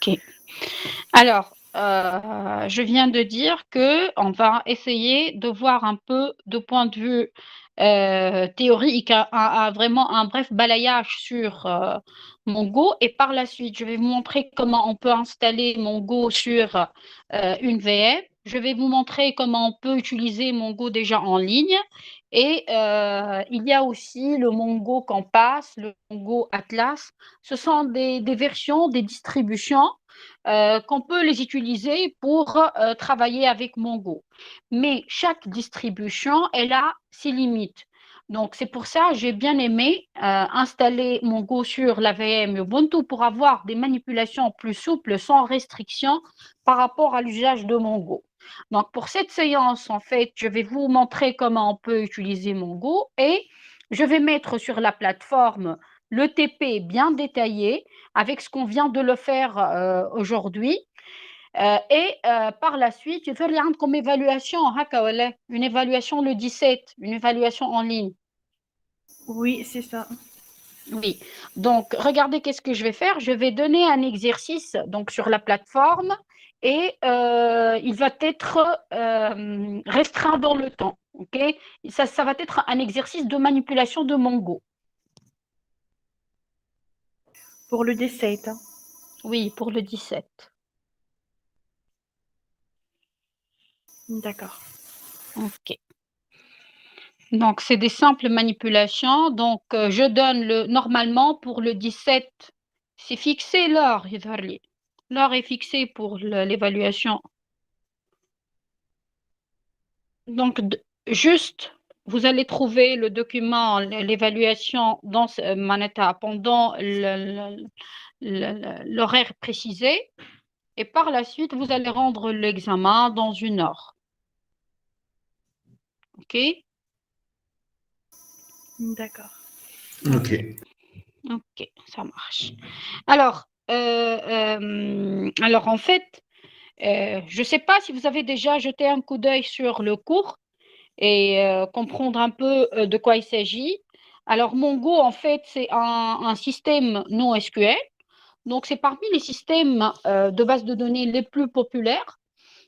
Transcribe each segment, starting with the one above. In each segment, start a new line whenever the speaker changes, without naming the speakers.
Ok. Alors, je viens de dire que on va essayer de voir un peu de point de vue théorique, vraiment un bref balayage sur Mongo, et par la suite, je vais vous montrer comment on peut installer Mongo sur une VM. Je vais vous montrer comment on peut utiliser Mongo déjà en ligne. Et il y a aussi le Mongo Compass, le Mongo Atlas. Ce sont des versions, des distributions qu'on peut les utiliser pour travailler avec Mongo. Mais chaque distribution, elle a ses limites. Donc, c'est pour ça que j'ai bien aimé installer Mongo sur la VM Ubuntu pour avoir des manipulations plus souples, sans restriction par rapport à l'usage de Mongo. Donc, pour cette séance, en fait, je vais vous montrer comment on peut utiliser Mongo et je vais mettre sur la plateforme le TP bien détaillé avec ce qu'on vient de le faire aujourd'hui. Et par la suite, je vais rendre comme évaluation, une évaluation le 17, une évaluation en ligne.
Oui, c'est ça.
Oui, donc regardez qu'est-ce que je vais faire. Je vais donner un exercice donc, sur la plateforme et il va être restreint dans le temps. Okay, ça va être un exercice de manipulation de Mongo.
Pour le 17.
Oui, pour le 17.
D'accord.
Ok. Donc, c'est des simples manipulations. Donc, je donne normalement pour le 17, c'est fixé l'heure, Yadharli. L'heure est fixée pour l'évaluation. Donc, juste, vous allez trouver le document, l'évaluation dans Maneta pendant l'horaire précisé. Et par la suite, vous allez rendre l'examen dans 1 heure. OK?
D'accord.
Ok.
Ok, ça marche. Alors, alors en fait, je ne sais pas si vous avez déjà jeté un coup d'œil sur le cours et comprendre un peu de quoi il s'agit. Alors, Mongo, en fait, c'est un système NoSQL. Donc, c'est parmi les systèmes de base de données les plus populaires.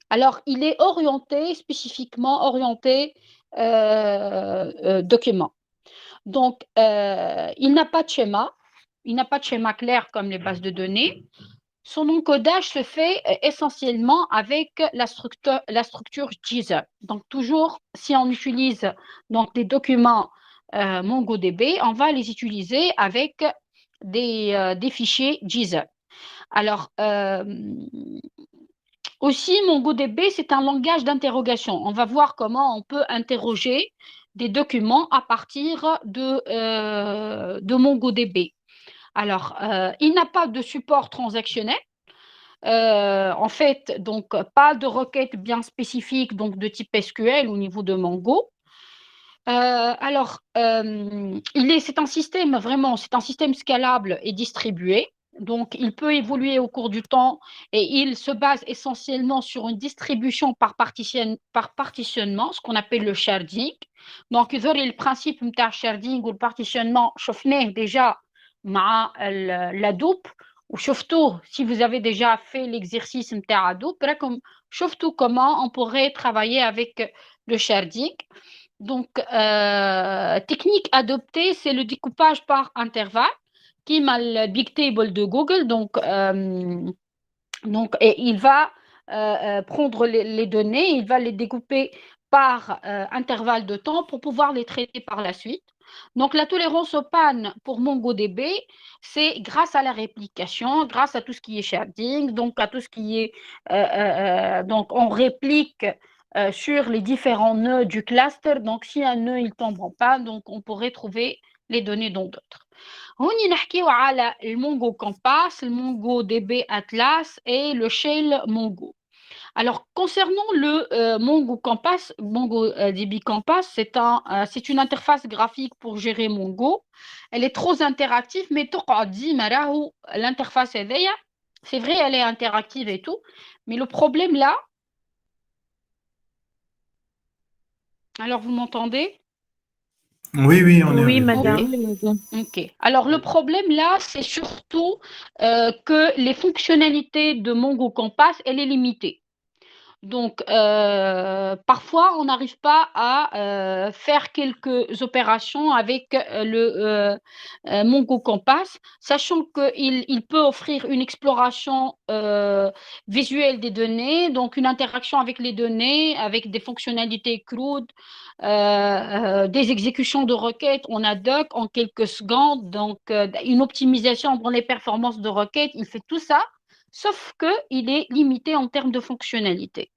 Alors, il est orienté, spécifiquement orienté document. Donc, il n'a pas de schéma. Il n'a pas de schéma clair comme les bases de données. Son encodage se fait essentiellement avec la structure JSON. Donc, toujours, si on utilise donc, des documents MongoDB, on va les utiliser avec des fichiers JSON. Alors, aussi, MongoDB, c'est un langage d'interrogation. On va voir comment on peut interroger des documents à partir de MongoDB. Alors, il n'a pas de support transactionnel. En fait, donc, pas de requête bien spécifique donc, de type SQL au niveau de Mongo. Alors, c'est un système vraiment, c'est un système scalable et distribué. Donc, il peut évoluer au cours du temps et il se base essentiellement sur une distribution par partitionnement, ce qu'on appelle le sharding. Donc, le principe de sharding ou le partitionnement, شفناه déjà مع la doupe, ou surtout si vous avez déjà fait l'exercice de Hadoop, surtout comment on pourrait travailler avec le sharding. Donc, technique adoptée, c'est le découpage par intervalle, qui est le Big Table de Google. Donc et il va prendre les données, il va les découper par intervalle de temps pour pouvoir les traiter par la suite. Donc, la tolérance aux pannes pour MongoDB, c'est grâce à la réplication, grâce à tout ce qui est sharding, donc à tout ce qui est. Donc, on réplique sur les différents nœuds du cluster. Donc, si un nœud il tombe en panne, donc on pourrait trouver les données dans d'autres. هوني نحكيو على المونغو كومباس, le MongoDB Atlas et le Shell Mongo. Alors, concernant le Mongo Compass, MongoDB Compass, c'est une interface graphique pour gérer Mongo. Elle est trop interactive, mais l'interface c'est vrai, elle est interactive et tout, mais le problème là, alors vous m'entendez?
Oui, oui, on est
Oui,
avec
Ok,
vous.
madame.
ok. Alors le problème là, c'est surtout que les fonctionnalités de Mongo Compass, elle est limitée. Donc, parfois, on n'arrive pas à faire quelques opérations avec le Mongo Compass, sachant qu'il peut offrir une exploration visuelle des données, donc une interaction avec les données, avec des fonctionnalités CRUD, des exécutions de requêtes en ad hoc en quelques secondes, donc une optimisation dans les performances de requêtes. Il fait tout ça, sauf qu'il est limité en termes de fonctionnalités.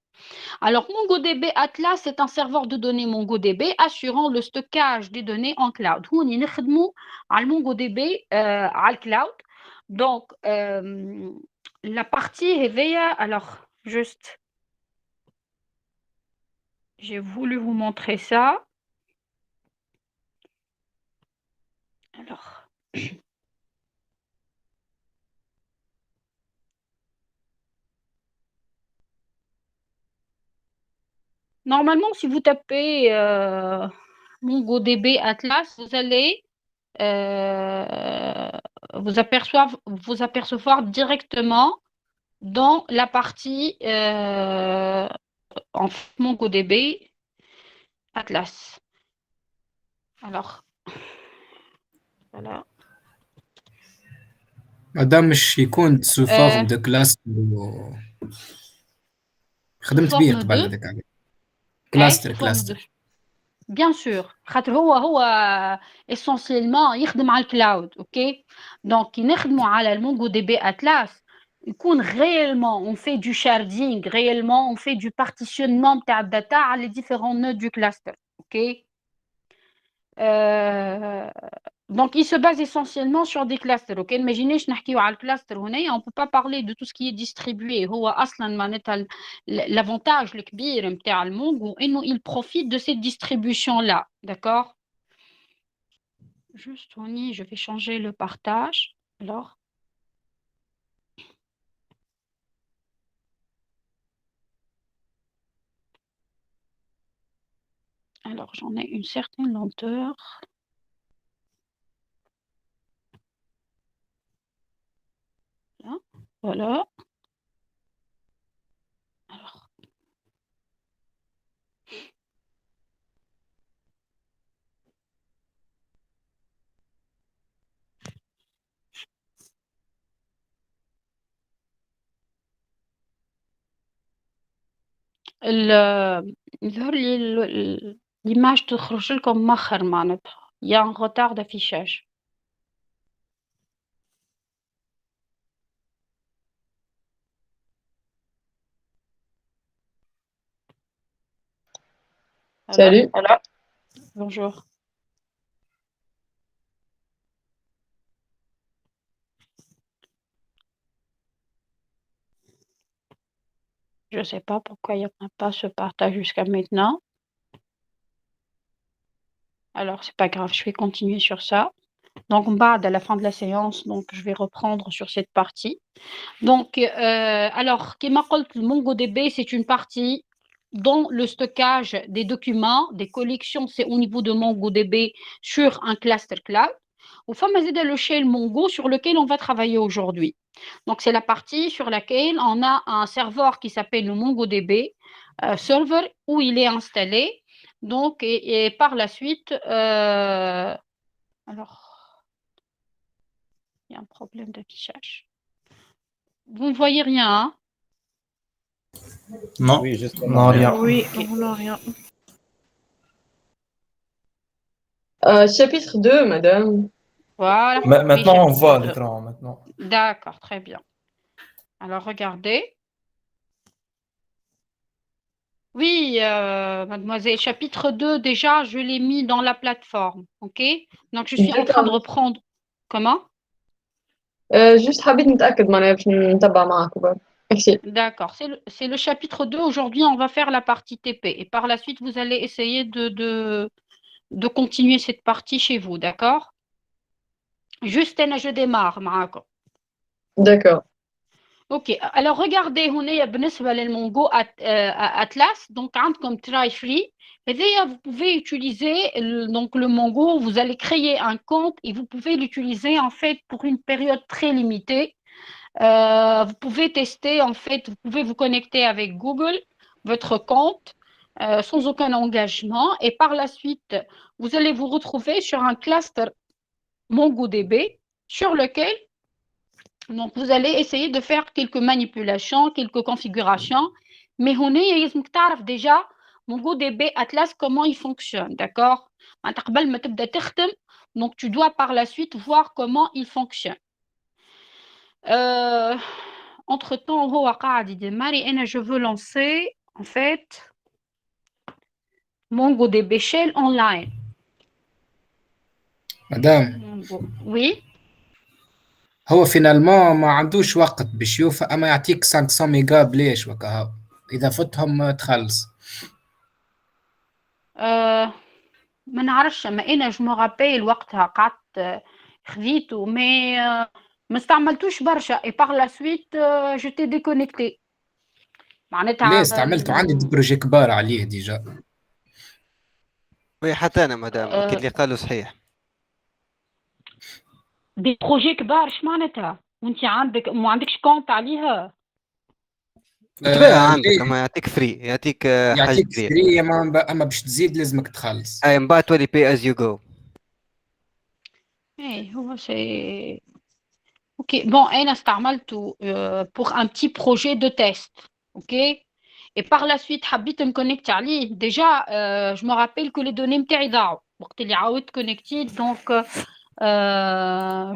Alors, MongoDB Atlas est un serveur de données MongoDB assurant le stockage des données en cloud. هوني نخدموا على MongoDB على cloud. Donc, la partie هذيا, alors, juste, j'ai voulu vous montrer ça. Alors, normalement, si vous tapez MongoDB Atlas, vous allez euh, vous apercevoir directement dans la partie en MongoDB Atlas. Alors, voilà.
هذا مش يكون سو
Euh,
فورم دو كلاس
sous
خدمت بيه
forme
قبل
de,
هذاك عليه كلاستر
sous forme de,
كلاستر
bien sûr. خاطر هو essentiellement يخدم على الكلاود، اوكي. donc نخدموا على المونجو دي بي اتلاس، يكون réellement on fait du sharding, réellement on fait du partitionnement بتاع الداتا على les différents nœuds du cluster، ok. Euh, donc, il se base essentiellement sur des clusters. Ok, imaginez, on ne peut pas parler de tout ce qui est distribué. L'avantage, le kbir, il profite de cette distribution-là. D'accord? Juste, je vais changer le partage. Alors, j'en ai une certaine lenteur. Là. Voilà. Alors, يظهر لي l'image تخرج لكم مؤخر معناتها. Il y a un retard d'affichage. Voilà.
Salut.
Bonjour. Je ne sais pas pourquoi il n'y en a pas ce partage jusqu'à maintenant. Alors, c'est pas grave, je vais continuer sur ça. Donc, à la fin de la séance, donc je vais reprendre sur cette partie. Donc, alors, كما قلت, le MongoDB, c'est une partie dont le stockage des documents, des collections, c'est au niveau de MongoDB sur un cluster cloud. Au fond, le shell Mongo sur lequel on va travailler aujourd'hui. Donc, c'est la partie sur laquelle on a un serveur qui s'appelle le MongoDB server où il est installé. Donc, et par la suite, alors, il y a un problème d'affichage. Vous ne voyez rien, hein?
Non,
Oui, juste
non, rien.
Oui,
Ok.
on n'a rien.
Chapitre 2, madame.
Voilà. Oui,
Maintenant, on
chapitre
voit
2.
l'écran. Maintenant.
D'accord, très bien. Alors, regardez. Oui, mademoiselle, chapitre 2, déjà, je l'ai mis dans la plateforme. OK? Donc, je suis en train de
D'accord.
reprendre. Comment?
Juste حبيت نتأكد معناها باش نتبع معك وبرضه. Merci.
D'accord. C'est le chapitre 2. Aujourd'hui, on va faire la partie TP. Et par la suite, vous allez essayer de continuer cette partie chez vous. D'accord? Juste, je démarre, معاكم.
D'accord.
OK. Alors regardez هنايا بالنسبة للمونغو Atlas, donc عندكم try free. هذايا vous pouvez utiliser donc le Mongo, vous allez créer un compte et vous pouvez l'utiliser en fait pour une période très limitée. Vous pouvez tester en fait, vous pouvez vous connecter avec Google, votre compte, sans aucun engagement et par la suite, vous allez vous retrouver sur un cluster MongoDB sur lequel donc, vous allez essayer de faire quelques manipulations, quelques configurations. Mais on est déjà MongoDB Atlas, comment il fonctionne, d'accord? Donc, tu dois par la suite voir comment il fonctionne. Entre-temps, je veux lancer, en fait, MongoDB Shell Online.
مدام
Oui.
هو فينالمون ما عندوش وقت باش يوفى اما يعطيك 500 ميجا بليش وكهو اذا فتهم تخلص.
ما نعرفش اما انا جو مو رابيل وقتها قعدت خذيته مي ما استعملتوش برشا اي باغ لا سويت جو تي ديكونيكتي
ليه
معناتها
استعملته؟ عندي بروجي كبار عليه ديجا.
وي حتى انا مدام كي اللي قالوا صحيح.
دي بروجي كبار اش معناتها وانت عندك ما عندكش كونت عليها؟
بالطبيعة عندك اما يعطيك فري يعطيك حاجة كبيرة
فري اما باش تزيد لازمك تخلص.
اي من بعد تولي pay as you go.
ايه هو سي اوكي بون انا استعملته pour un petit projet de test اوكي et par la suite حبيت نكونيكت عليه déjà je me rappelle que les données نتاعي ضاعوا وقت اللي عاودت كونيكتي donc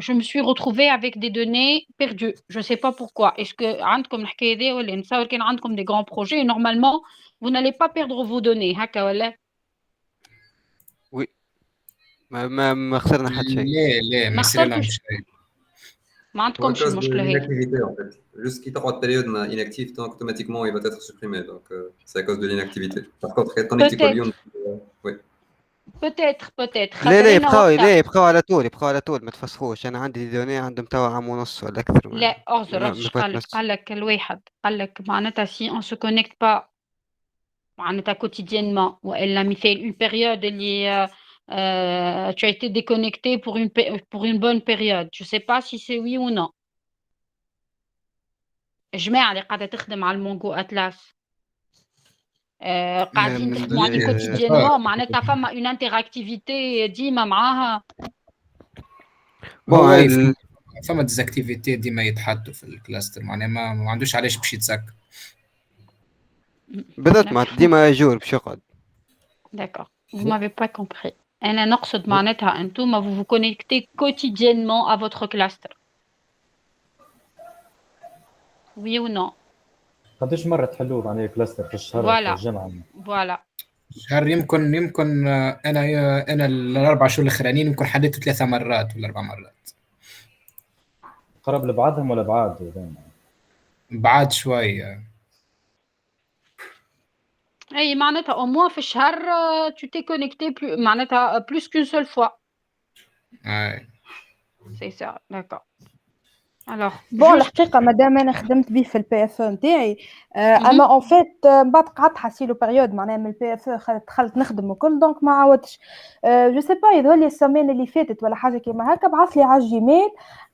je me suis retrouvée avec des données perdues. Je ne sais pas pourquoi. Est-ce que عندكم الحكاية دي ولا نتصور كان عندكم des grands projets normalement vous n'allez pas perdre vos données هكا ولا؟
وي ما خسرنا حتى شيء.
لا ما يصير لهم شيء.
ما عندكمش المشكلة هي.
L'inactivité en fait. Juste quitte en période inactive, automatiquement il va être supprimé. Donc c'est à cause de l'inactivité. Par contre, ton éticolium, oui.
peut-être
لا يبقاو على طول ما تفسخوش. انا عندي دوني عندهم توا عام ونص ولا اكثر.
لا اعذر قال لك الواحد قال لك معناتها si on se connecte pas معناتها quotidiennement والا مثال une période اللي tu as été déconnecté pour une bonne période. Je sais pas si c'est oui ou non. الجماعة اللي قاعدة تخدم على المونغو أتلاس قاعدين تخدموا عليه كوتيديانمون معناتها فما اون انتراكتيفيتي ديما معاها.
فما ديزاكتيفيتي ديما يتحطوا في الكلاستر معناها ما عندوش علاش باش يتسكر
بالضبط مع ديما جور باش يقعد.
D'accord. Vous m'avez pas compris. أنا نقصد معناتها أنتم vous vous connectez quotidiennement à votre cluster. Oui ou non?
قداش مرة تحلوه معناها كلاستر في الشهر في الجمعة؟
فوالا.
شهر يمكن أنا الأربع شهور الأخرانيين يمكن حليته 3 مرات ولا 4 مرات.
قرب لبعضهم ولا بعاد؟
بعاد شوية.
أي معناتها au moins في الشهر tu t'es connecté معناتها plus qu'une seule fois.
أي.
C'est ça, d'accord. Alors
بون الحقيقه مادام انا خدمت به في البي اف نتاعي اما اون فيت من بعد قعدت حسيلو بيريود معناها من البي اف دخلت نخدم وكل دونك ما عاودتش جو سي با يظهر لي السيمانه اللي فاتت ولا حاجه كيما هكا بعث لي على الجيميل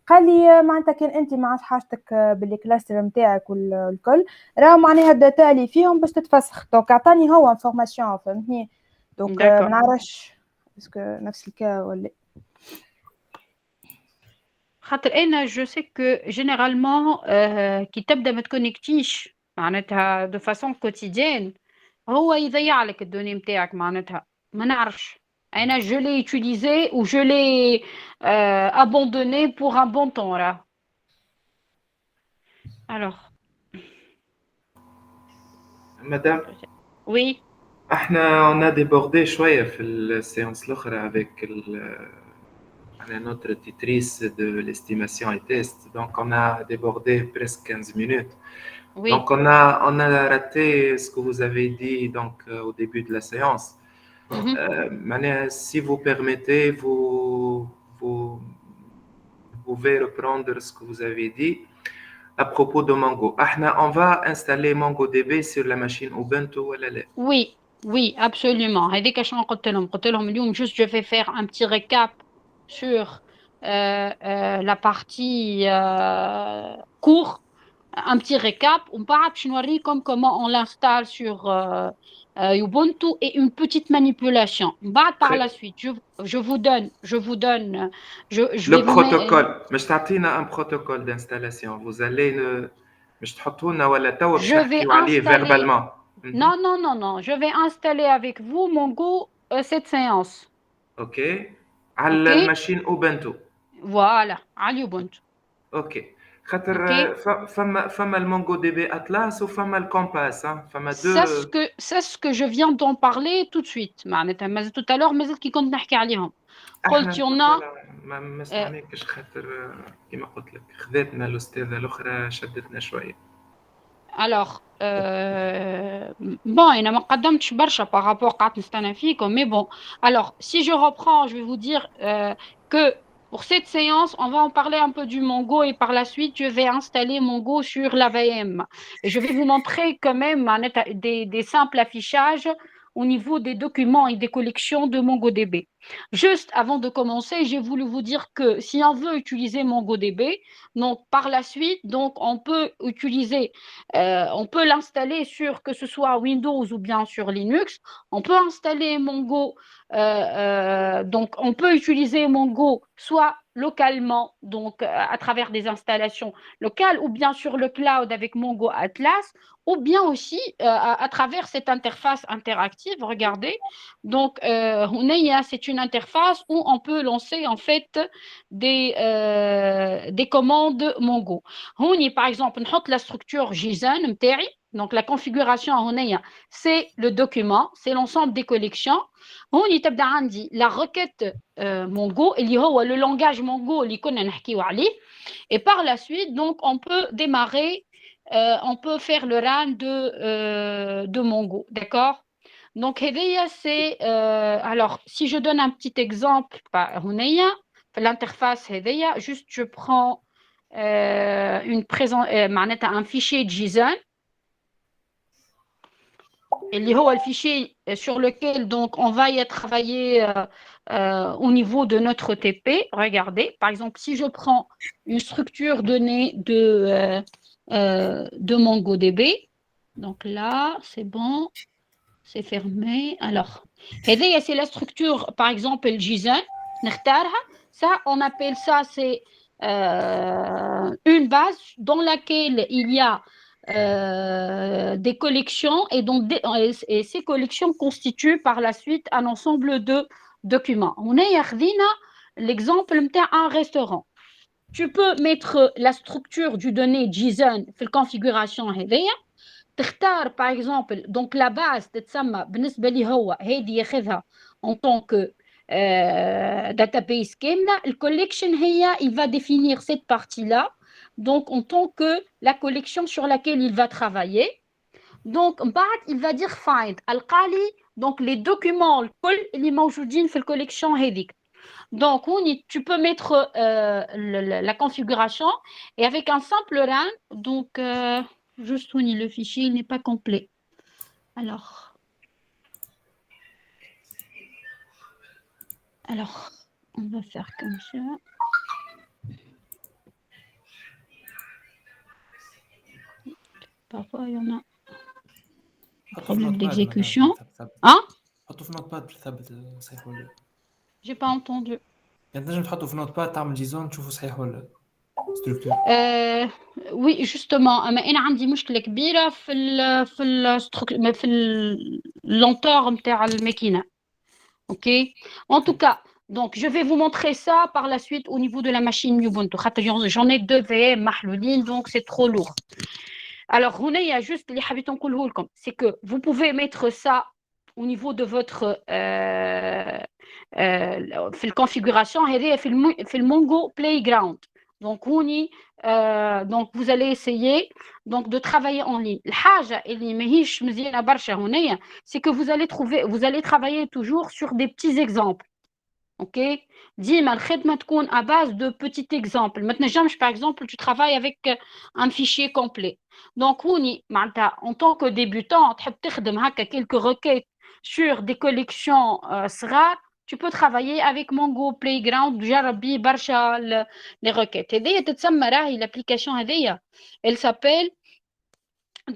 قال لي معناتها كان انت مع حاجتك بالكلاستر نتاعك والكل راه معناها الداتا اللي فيهم باش تتفسخ دونك عطاني هو انفورماسيون فهمتني دونك ما نعرفش اسكو نفس الكا ولا
خاطر انا جو سي كو جينيرالمون كي تبدا ما تكونيكتيش معناتها دو فاسون كوتيديان هو يضيع لك الدوني نتاعك معناتها ما نعرفش انا جو لي يوتيليزي و جو لي ابوندوني بور ان بون طون راه الوغ
مدام
وي
احنا on a débordé شوية في السيانس الأخرى avec notre titrice de l'estimation et test. Donc, on a débordé presque 15 minutes. Oui. Donc, on a raté ce que vous avez dit donc, au début de la séance. Si vous permettez, vous pouvez reprendre ce que vous avez dit. à propos de Mongo. On va installer MongoDB sur la machine Ubuntu ou la
Oui, oui, absolument. هذيك شنو قلت لهم اليوم juste je vais faire un petit récap sur la partie cours, un petit récap. On part comme comment on l'installe sur Ubuntu et une petite manipulation. Par la suite, je vous donne, je
le
vais
protocole. Mais t'as un protocole d'installation. Vous allez
je vais installer
verbalement.
Non, non, non, non. Je vais installer avec vous Mongo cette séance.
OK. À la machine Ubuntu.
Voilà, à Ubuntu.
OK. فما المونغو DB Atlas ou فما الكومباس فما deux.
C'est ce que je viens d'en parler tout de suite. معناتها tout à l'heure مازلت كي كنت نحكي عليهم. قلت يونا
ما سمعناكش خاطر كما قلت لك خذتنا الأستاذة الأخرى شدتنا شوية.
Alors, bon, il n'a pas قدمتش برشا par rapport قعدت نستنى فيكم, mais bon. Alors, si je reprends, je vais vous dire que pour cette séance, on va en parler un peu du Mongo et par la suite, je vais installer Mongo sur la VM. Et je vais vous montrer quand même des simples affichages au niveau des documents et des collections de MongoDB. Juste avant de commencer, j'ai voulu vous dire que si on veut utiliser MongoDB, donc par la suite, donc on peut utiliser, on peut l'installer sur que ce soit Windows ou bien sur Linux. On peut installer Mongo, donc on peut utiliser Mongo soit localement, donc à travers des installations locales, ou bien sur le cloud avec Mongo Atlas, ou bien aussi à travers cette interface interactive. Regardez, donc c'est une interface où on peut lancer en fait des commandes Mongo. Par exemple, on la structure JSON متاعي. Donc la configuration c'est le document, c'est l'ensemble des collections. هوني تبدا عندي la requête Mongo اللي هو le langage Mongo اللي كنا نحكيو عليه. Et par la suite, donc on peut démarrer, on peut faire le run de Mongo, d'accord? Donc c'est alors si je donne un petit exemple, l'interface juste je prends un fichier JSON. Et le fichier sur lequel donc on va y travailler au niveau de notre TP. Regardez, par exemple, si je prends une structure donnée de MongoDB, donc là, c'est bon, c'est fermé. Alors, c'est la structure, par exemple, le JSON. Ça, on appelle ça, c'est une base dans laquelle il y a des collections et ces collections constituent par la suite un ensemble de documents. On a l'exemple d'un restaurant. Tu peux mettre la structure du donné JSON dans la configuration par exemple, donc la base تتسمى بالنسبة لي هو هذه ياخذها en tant que database كاملة. Le collection il va définir cette partie-là. Donc, en tant que la collection sur laquelle il va travailler. Donc, il va dire find al-qali, donc les documents les موجودين في la collection هذيك. Donc, tu peux mettre la configuration et avec un simple run, donc juste le fichier il n'est pas complet. Alors, on va faire comme ça. Parfois, il y en a un problème d'exécution. Hein? J'ai pas entendu. Oui, justement. Mais il y a une مشكلة كبيرة في lenteur نتاع الماكينة. OK? En tout cas, donc je vais vous montrer ça par la suite au niveau de la machine Ubuntu. J'en ai 2 VM محلولين, donc c'est trop lourd. Alors, il y a juste les habitants c'est que vous pouvez mettre ça au niveau de votre configuration, fait le Mongo Playground. Donc, donc vous allez essayer donc de travailler en ligne. C'est que vous allez travailler toujours sur des petits exemples. Ok, dis-moi, à base de petits exemples. Maintenant, par exemple, tu travailles avec un fichier complet. Donc, en tant que débutant, tu as quelques requêtes sur des collections rares. Tu peux travailler avec Mongo Playground, Jarabi, Barsha, les requêtes. Et l'application, elle s'appelle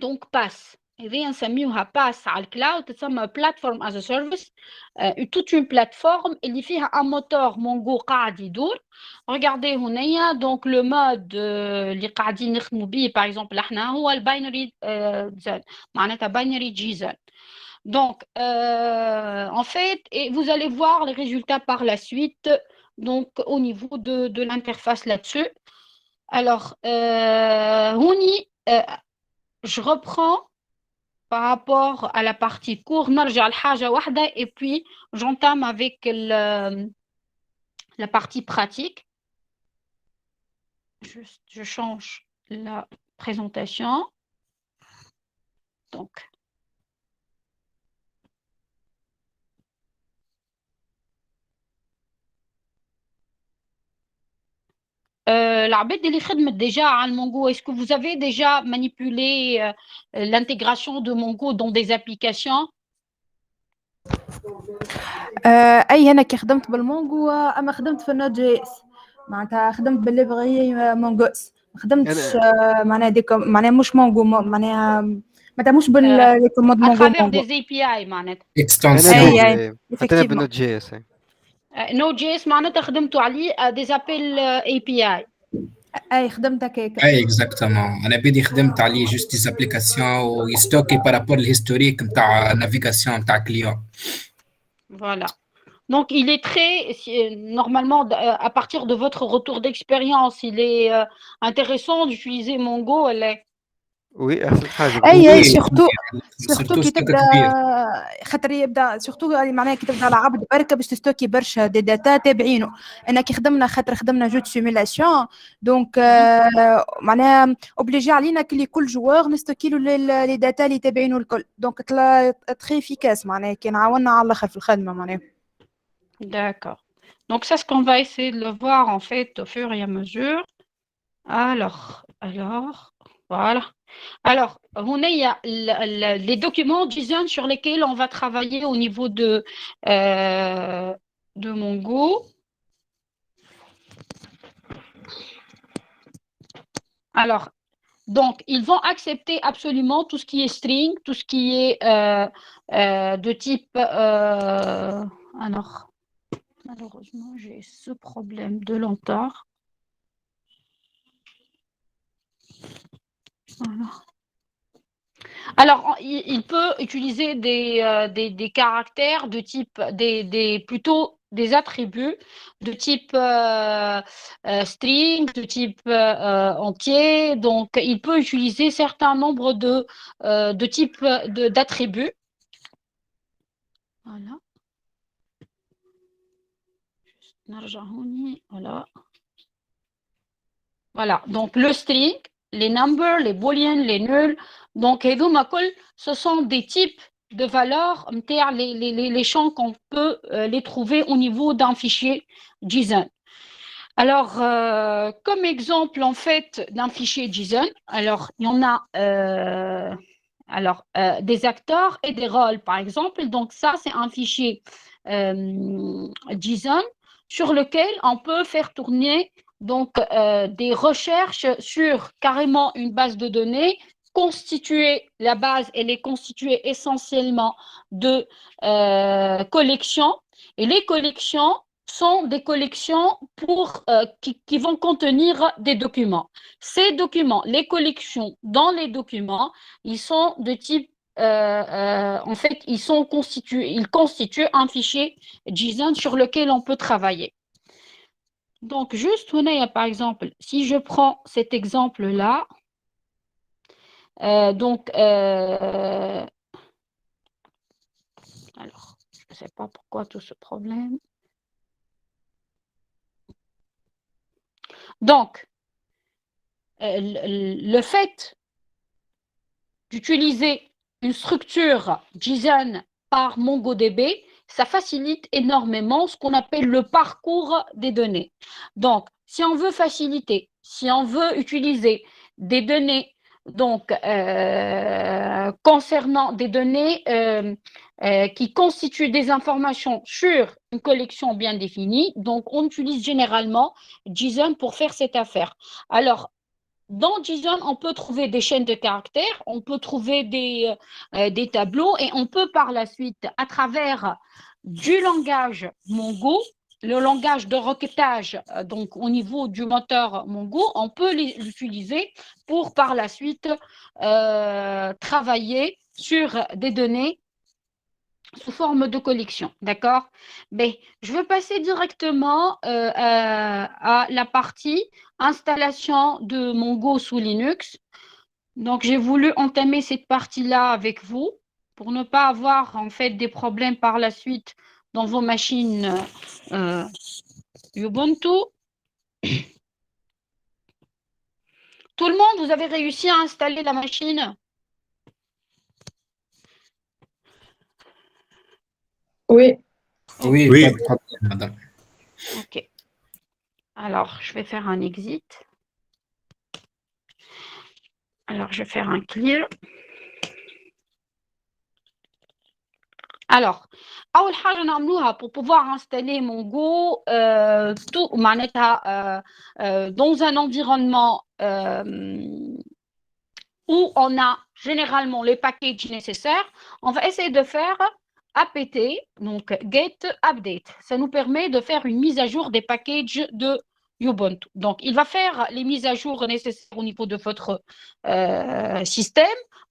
donc Pass. هذه نسميوها باس على الكلاود تسمى بلاتفورم از سيرفيس toute une plateforme اللي فيها un moteur مونغو قاعد يدور. regardez هنايا donc le mode اللي قاعدين نخدموا به par exemple احنا هو الباينري زون معناتها باينري جي زون. Donc en fait et vous allez voir les résultats par la suite donc au niveau de l'interface là-dessus. Alors je reprends par rapport à la partie cours, et puis j'entame avec la partie pratique. Juste, je change la présentation. Donc, العباد اللي خدمت déjà على Mongo, est-ce que vous avez déjà manipulé l'intégration de Mongo dans des applications?
اي انا كي خدمت بالمونغو اما خدمت في النوت جي اس معناتها خدمت بالليبراري مونغوس ما خدمتش معناها معناها مش مونغو معناها مش بالكوموند
à
مونغو
travers des API معناتها
اكستنسيون
مثلا بالنوت جي اس.
Node.js معناتها خدمتوا عليه des appels API.
اي خدمت هكاك.
اي اكزاكتومون انا بدي خدمت عليه جوست دي ابليكاسيون ويستوكي بارابور الهيستوريك نتاع نافيغاسيون نتاع كليون.
Voilà. Donc, il est très, normalement, à partir de votre retour d'expérience, il est intéressant d'utiliser Mongo.
وي احسن حاجه.
اي سورتو كي تبدا خاطر يبدا سورتو معناها كي تبدا العبد بركه باش تستوكي برشا دي داتا تابعينه. انا كي خدمنا جو سيميلاسيون دونك معناها اوبليجي علينا كل جوار نستوكي له لي داتا اللي تابعينه الكل دونك تري افيكاس معناها كي نعاوننا على الاخر في الخدمه معناها.
D'accord. Donc, c'est ce qu'on va essayer de le voir en fait au fur et à mesure. Alors, voilà. Alors, il y a les documents JSON sur lesquels on va travailler au niveau de Mongo. Alors, donc, ils vont accepter absolument tout ce qui est string, tout ce qui est de type... alors, malheureusement, j'ai ce problème de lenteur. Voilà. Alors, il peut utiliser des caractères de type, plutôt des attributs de type string, de type entier. Donc, il peut utiliser certains nombres de types d'attributs. Voilà. Voilà. Voilà. Donc, le string, les numbers, les booleans, les nuls. Donc, ce sont des types de valeurs, les champs qu'on peut les trouver au niveau d'un fichier JSON. Alors, comme exemple, en fait, d'un fichier JSON, alors, il y en a des acteurs et des rôles, par exemple. Donc, ça, c'est un fichier JSON sur lequel on peut faire tourner donc des recherches sur carrément une base de données constituée. La base, elle est constituée essentiellement de collections, et les collections sont des collections qui vont contenir des documents. Ces documents, les collections dans les documents, ils sont de type en fait, ils constituent un fichier JSON sur lequel on peut travailler. Donc, juste, par exemple, si je prends cet exemple-là, alors, je ne sais pas pourquoi tout ce problème. Donc, le fait d'utiliser une structure JSON par MongoDB, ça facilite énormément ce qu'on appelle le parcours des données. Donc, si on veut faciliter, si on veut utiliser des données donc, concernant des données qui constituent des informations sur une collection bien définie, donc on utilise généralement JSON pour faire cette affaire. Alors, dans JSON, on peut trouver des chaînes de caractères, on peut trouver des tableaux et on peut par la suite, à travers du langage Mongo, le langage de requêtage, donc au niveau du moteur Mongo, on peut l'utiliser pour par la suite travailler sur des données sous forme de collection, d'accord? Mais je vais passer directement à la partie installation de Mongo sous Linux. Donc, j'ai voulu entamer cette partie-là avec vous pour ne pas avoir en fait des problèmes par la suite dans vos machines Ubuntu. Tout le monde, vous avez réussi à installer la machine?
Oui.
Oui,
Oui.
pas de problème, madame.
Ok. Alors, je vais faire un exit. Alors, je vais faire un clear. Alors, أول حاجة نعملوها pour pouvoir installer Mongo dans un environnement où on a généralement les packages nécessaires, on va essayer de faire apt, donc get update. Ça nous permet de faire une mise à jour des packages de Ubuntu. Donc, il va faire les mises à jour nécessaires au niveau de votre système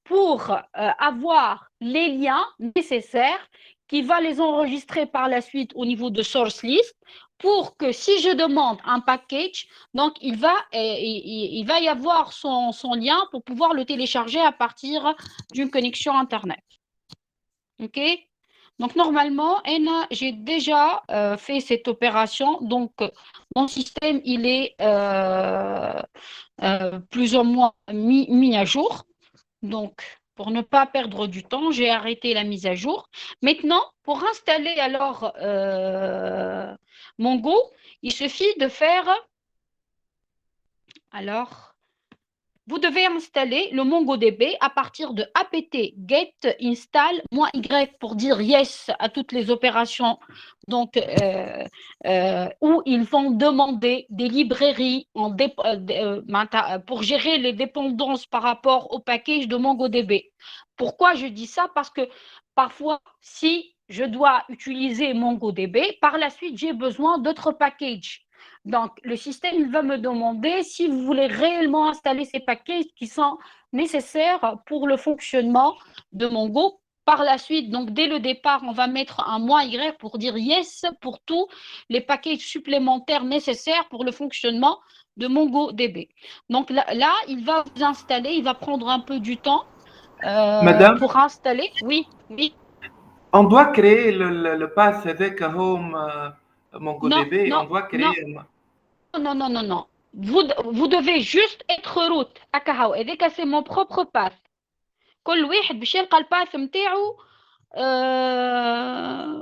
pour avoir les liens nécessaires qui va les enregistrer par la suite au niveau de source list pour que si je demande un package, donc il va y avoir son lien pour pouvoir le télécharger à partir d'une connexion Internet. OK? Donc, normalement, j'ai déjà fait cette opération. Donc, mon système, il est plus ou moins mis à jour. Donc, pour ne pas perdre du temps, j'ai arrêté la mise à jour. Maintenant, pour installer alors Mongo, il suffit de faire... Alors... Vous devez installer le MongoDB à partir de apt get install -y pour dire yes à toutes les opérations donc, où ils vont demander des librairies pour gérer les dépendances par rapport au package de MongoDB. Pourquoi je dis ça? Parce que parfois, si je dois utiliser MongoDB, par la suite, j'ai besoin d'autres packages. Donc, le système va me demander si vous voulez réellement installer ces packages qui sont nécessaires pour le fonctionnement de Mongo. Par la suite, donc dès le départ, on va mettre un -y pour dire yes pour tous les packages supplémentaires nécessaires pour le fonctionnement de MongoDB. Donc là, il va vous installer, il va prendre un peu du temps
Madame,
pour installer. Oui, oui.
on doit créer le path avec Home MongoDB.
Non,
On doit créer.
non. Vous devez juste être root. Et c'est mon propre path. كل واحد باش يلقى الباث نتاعو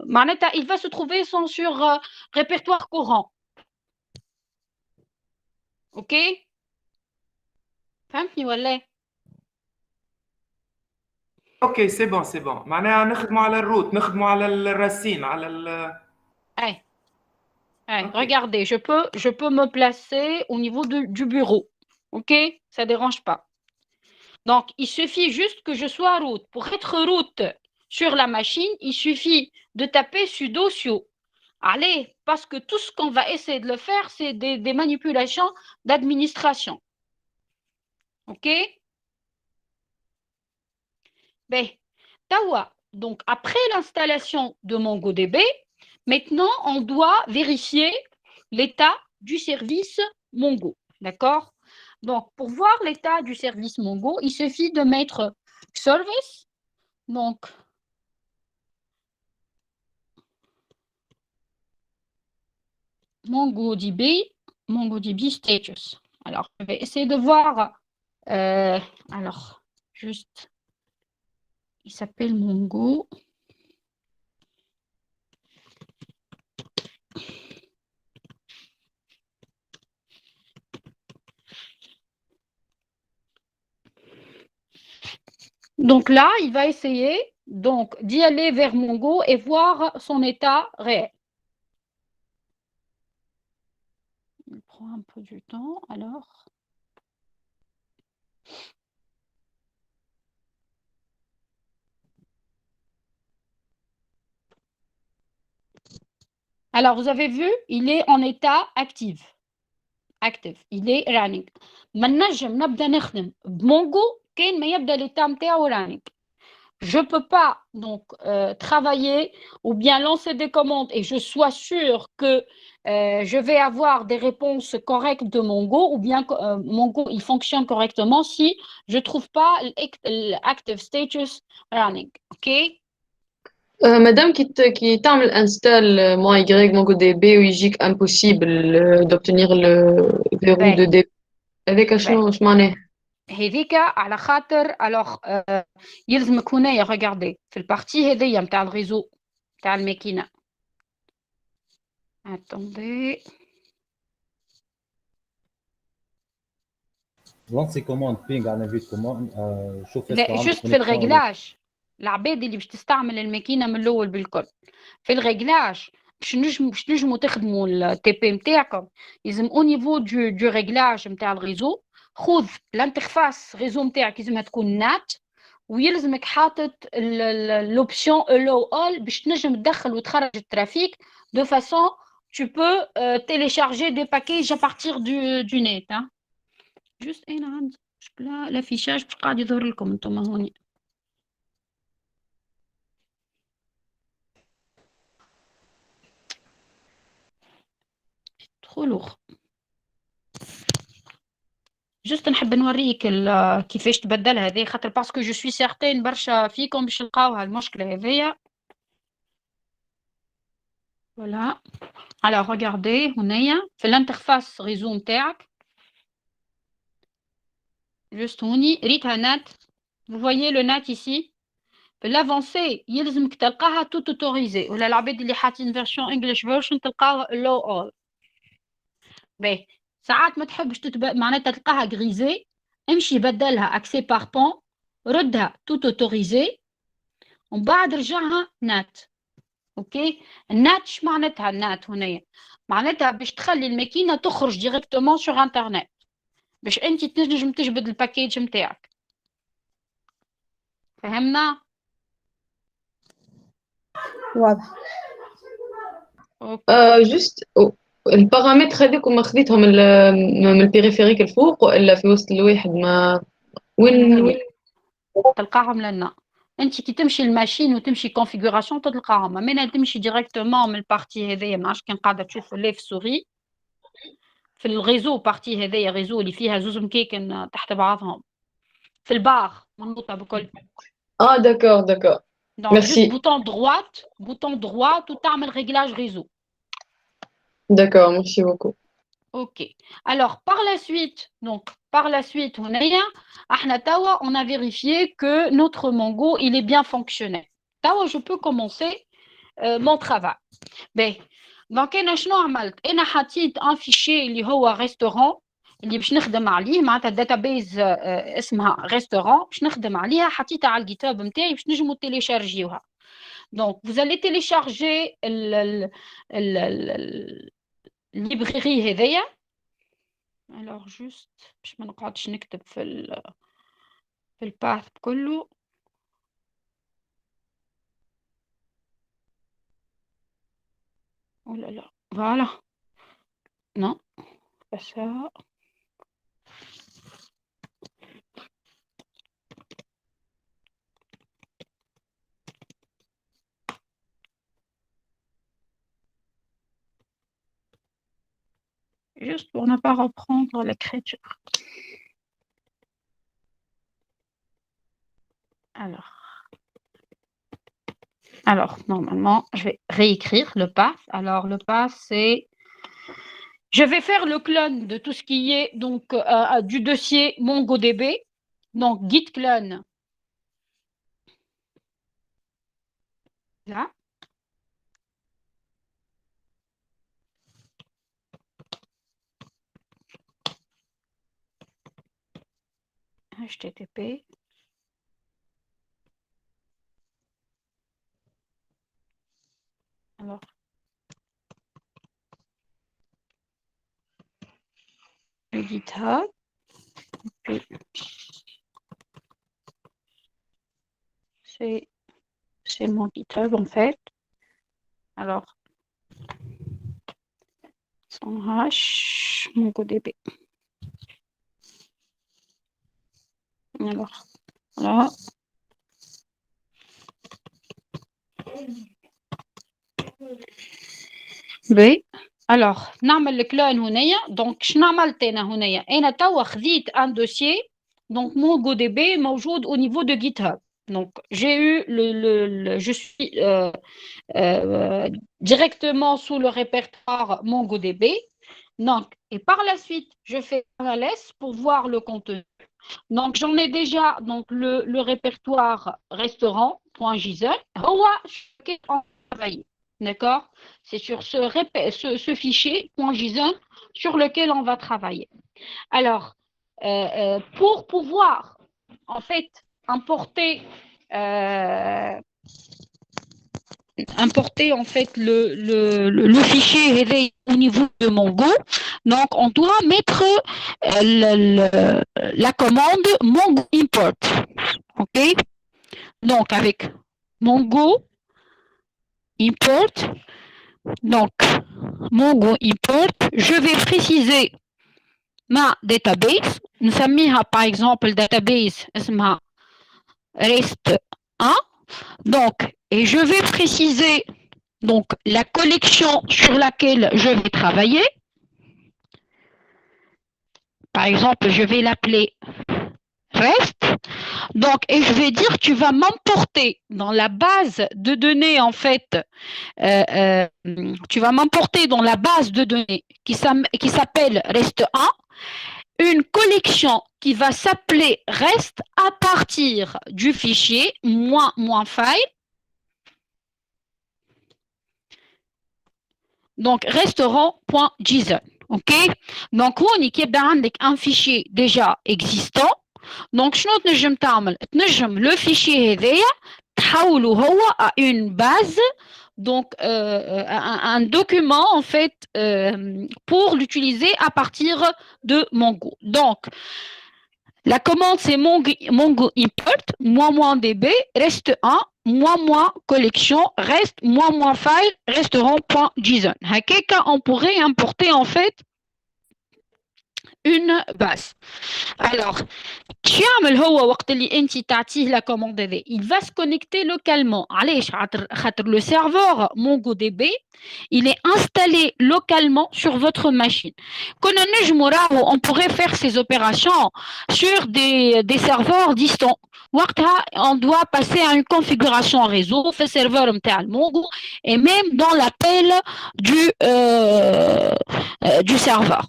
معناتها il va se trouver sur répertoire courant. OK? فهمتني ولا؟
اوكي سي بون معناها نخدموا على الروت، نخدموا على الراسين على
Okay. Regardez, je peux me placer au niveau du bureau. OK? Ça ne dérange pas. Donc, il suffit juste que je sois root. Pour être root sur la machine, il suffit de taper sudo. Allez, parce que tout ce qu'on va essayer de le faire, c'est des manipulations d'administration. OK? Ben, tawa. Donc, après l'installation de MongoDB, maintenant, on doit vérifier l'état du service Mongo. D'accord? Donc, pour voir l'état du service Mongo, il suffit de mettre service. Donc, MongoDB status. Alors, je vais essayer de voir. Alors, juste, il s'appelle Mongo. Donc là, il va essayer donc d'y aller vers Mongo et voir son état réel. Il prend un peu du temps, alors. Alors, vous avez vu, il est en état actif. Il est running. Maintenant, je نبدا نخدم بمونغو كاين ما يبدا l'état نتاعو running. Je ne peux pas donc travailler ou bien lancer des commandes et je sois sûre que je vais avoir des réponses correctes de Mongo ou bien Mongo il fonctionne correctement si je ne trouve pas l'active status running. OK?
Madame qui تعمل install -y MongoDB ويجيك impossible d'obtenir le verrou de DB هذاك شنو معناه؟
هذيك على خاطر alors يلزمك هنايا regardez في البارتي هذيا نتاع الريزو نتاع الماكينه. Attendez.
لانسي كوموند بينغ على فيت كوموند شوف
لا جوست في الريغلاج العباد اللي باش تستعمل الماكينه من الاول بالكل في الريغلاج باش نجموا تخدموا التي بي نتاعكم لازم او نيفو دو ريغلاج نتاع الريزو خذ الانترفاس ريزو نتاعك لازمها تكون نات ويلزمك حاطط لوبسيون الو اول باش تنجم تدخل وتخرج الترافيك دو فاسون tu peux télécharger des packages à partir du net hein. Juste اين عندي مشكله الافيشاج باش قاعد يظهر لكم انتم هوني trop lourd. جست نحب نوريك كيفاش تبدل هذه خاطر باسكو جو سوي سيغتين برشا فيكم باش تلقاوها المشكله هذيا. فوالا alors regardez هنايا في الانترفاس ريزو نتاعك جست هوني ريتها نات vous voyez le NAT ici في l'avancée يلزمك تلقاها tout autorisé ولا العباد اللي حاطين فيرسيون انجلش فيرجن تلقاها low all. باهي ساعات ما تحبش معناتها تلقاها غريزي امشي بدلها اكسي بار بون ردها توت اوتوريزي ومن بعد رجعها نات. اوكي النات اش معناتها النات هنايا معناتها باش تخلي الماكينه تخرج ديريكتومون سور انترنت باش انت تنجم تجبد الباكيج نتاعك. فهمنا؟
واضح.
جست البارامتر هذوك خذيتهم من البيريفيريك الفوق والا في وسط الواحد ما وين
تلقاهم لنا انت كي تمشي الماشين وتمشي كونفيغوراسيون تلقاهم اما تمشي ديريكتومون من البارتي هذيا ما عادش كان قاعده تشوف ليف سوري في الريزو بارتي هذيا ريزو اللي فيها زوز مكيكن تحت بعضهم في البار منوطه بكل.
داكور
donc juste bouton droit وتعمل ريغلاج ريزو.
D'accord, merci beaucoup.
Ok. Alors, par la suite, on a vérifié que notre Mongo, il est bien fonctionnel. Tawa, je peux commencer mon travail. Ben, donc, أنا حطيت un fichier اللي هو restaurant اللي باش نخدم عليه معناتها database اسمها restaurant باش نخدم عليها حطيتها على الجيت هاب نتاعي باش نجموا تيليشارجيوها. Donc, vous allez télécharger librairie هذيا. alors juste باش ما نقعدش نكتب في الباث كله. oh là là voilà non pas ça. juste pour ne pas reprendre l'écriture. alors normalement je vais réécrire le path. alors le path c'est je vais faire le clone de tout ce qui est donc du dossier MongoDB. donc git clone là. http GitHub. Puis, c'est mon GitHub en fait. Alors, sans H, MongoDB. Alors, voilà. Oui. Alors, نعمل الكلون هنايا. Donc, شنو عملت أنا هنايا؟ أنا توا خذيت un dossier. Donc, MongoDB موجود au niveau de GitHub. Donc, j'ai eu je suis directement sous le répertoire MongoDB. Donc, et par la suite, je fais un ls pour voir le contenu. Donc, j'en ai déjà donc, le répertoire restaurant.json. هو sur lequel on va travailler. D'accord? C'est sur ce fichier .json sur lequel on va travailler. Alors, pour pouvoir en fait importer en fait le fichier au niveau de Mongo, donc on doit mettre la commande Mongo import. Ok? Donc avec Mongo import, donc Mongo import, je vais préciser ma database. Nous sommes par exemple le database REST 1. Donc, et je vais préciser donc la collection sur laquelle je vais travailler. Par exemple, je vais l'appeler REST. Donc, et je vais dire, tu vas m'emporter dans la base de données, en fait, tu vas m'emporter dans la base de données qui s'appelle REST 1, une collection qui va s'appeler REST à partir du fichier -file. Donc, restaurant.json. OK? Donc, on y a un fichier déjà existant. Donc, je le fichier à une base, donc un document en fait pour l'utiliser à partir de Mongo. Donc, la commande c'est Mongo import, -db, reste 1, collection, reste, -file, restaurant.json. On pourrait importer en fait une base. Alors, la commande il va se connecter localement. Le serveur MongoDB, il est installé localement sur votre machine. On pourrait faire ces opérations sur des serveurs distants. On doit passer à une configuration réseau, fait serveur Mongo, et même dans l'appel du serveur.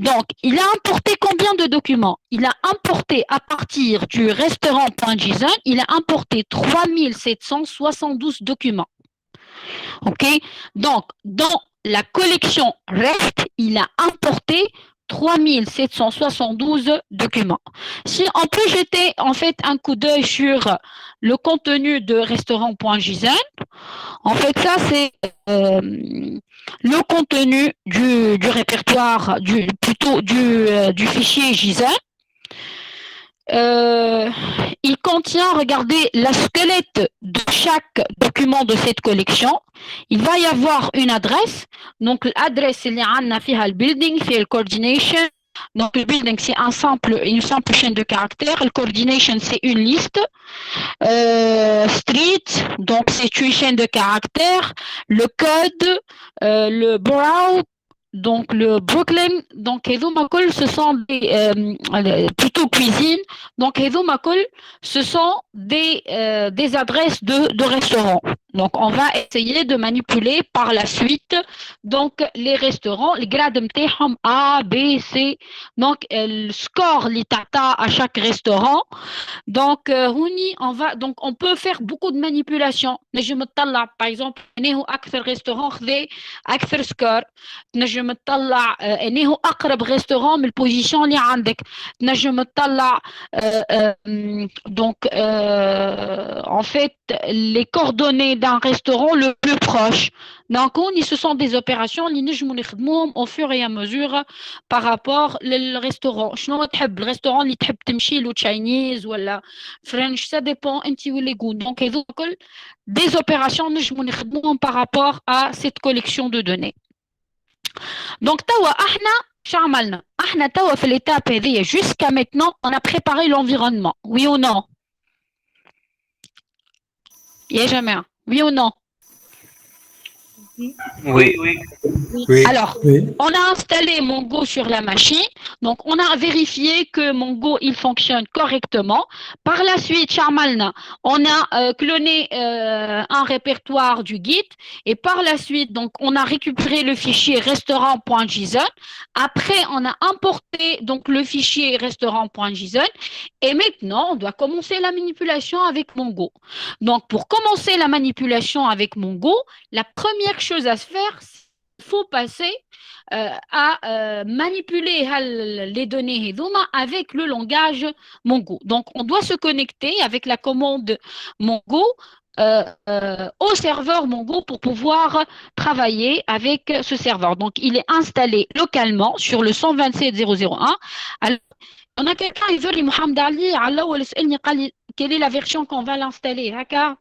Donc, il a importé combien de documents? Il a importé à partir du restaurant.json, il a importé 3772 documents. OK? Donc, dans la collection REST, il a importé 3772 documents. Si on peut jeter en fait un coup d'œil sur le contenu de restaurant.json, en fait ça c'est le contenu du répertoire, du fichier JSON. Il contient, regardez, la squelette de chaque document de cette collection. Il va y avoir une adresse. Donc, l'adresse, c'est le building, c'est le coordination. Donc, le building, c'est une simple chaîne de caractères. Le coordination, c'est une liste. Street, donc c'est une chaîne de caractères. Le code, le borough, donc le Brooklyn, donc ce sont plutôt cuisine, donc ce sont des adresses de restaurants. Donc on va essayer de manipuler par la suite donc les restaurants, les grades A, B, C, donc le score l'itata à chaque restaurant. Donc on peut faire beaucoup de manipulations. Par exemple, restaurant score. نجم تطلع انه اقرب ريستورون من البوزيشن اللي عندك نجم تطلع donc en fait les coordonnées d'un restaurant le plus proche Donc, ce sont des opérations qui nous نخدموهم au fur et à mesure par rapport au restaurant. شنو تحب الرestaurant اللي تحب تمشي له Chinese ولا French, ça dépend انت واللي goût. Donc, هذو كل des opérations نجمو نخدموهم par rapport à cette collection de données. Donc, توا احنا شو عملنا؟ احنا توا في l'étape هذه jusqu'à maintenant, on a préparé l'environnement. Oui ou non? يا جماعة, oui ou non?
Oui, oui.
Oui.
Alors,
Oui.
on a installé Mongo sur la machine. Donc, on a vérifié que Mongo, il fonctionne correctement. Par la suite, Charmalna, on a cloné un répertoire du guide. Et par la suite, donc, on a récupéré le fichier restaurant.json. Après, on a importé donc, le fichier restaurant.json. Et maintenant, on doit commencer la manipulation avec Mongo. Donc, pour commencer la manipulation avec Mongo, la première chose à se faire, il faut passer à manipuler les données avec le langage Mongo. Donc, on doit se connecter avec la commande Mongo au serveur Mongo pour pouvoir travailler avec ce serveur. Donc, il est installé localement sur le 127.0.0.1. Alors, on a quelqu'un, il veut Mohamed Ali, Allah, quelle est la version qu'on va l'installer, d'accord?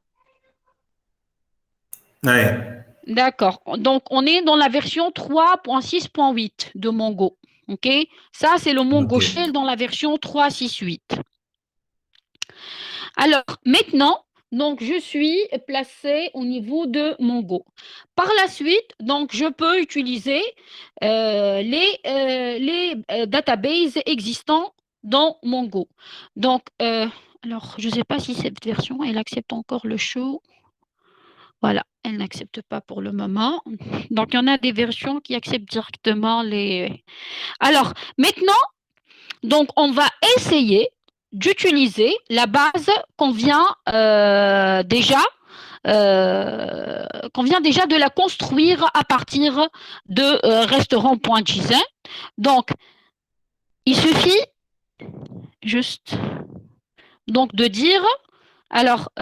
Ouais.
D'accord. Donc, on est dans la version 3.6.8 de Mongo. OK? Ça, c'est le Mongo
Ok.
Shell dans la version 3.6.8. Alors, maintenant, donc, je suis placée au niveau de Mongo. Par la suite, donc, je peux utiliser les databases existants dans Mongo. Donc, alors, je ne sais pas si cette version, elle accepte encore le show. Voilà, elle n'accepte pas pour le moment. Donc, il y en a des versions qui acceptent directement les... Alors, maintenant, donc, on va essayer d'utiliser la base qu'on vient déjà de la construire à partir de restaurant.json. Donc, il suffit juste donc de dire, alors,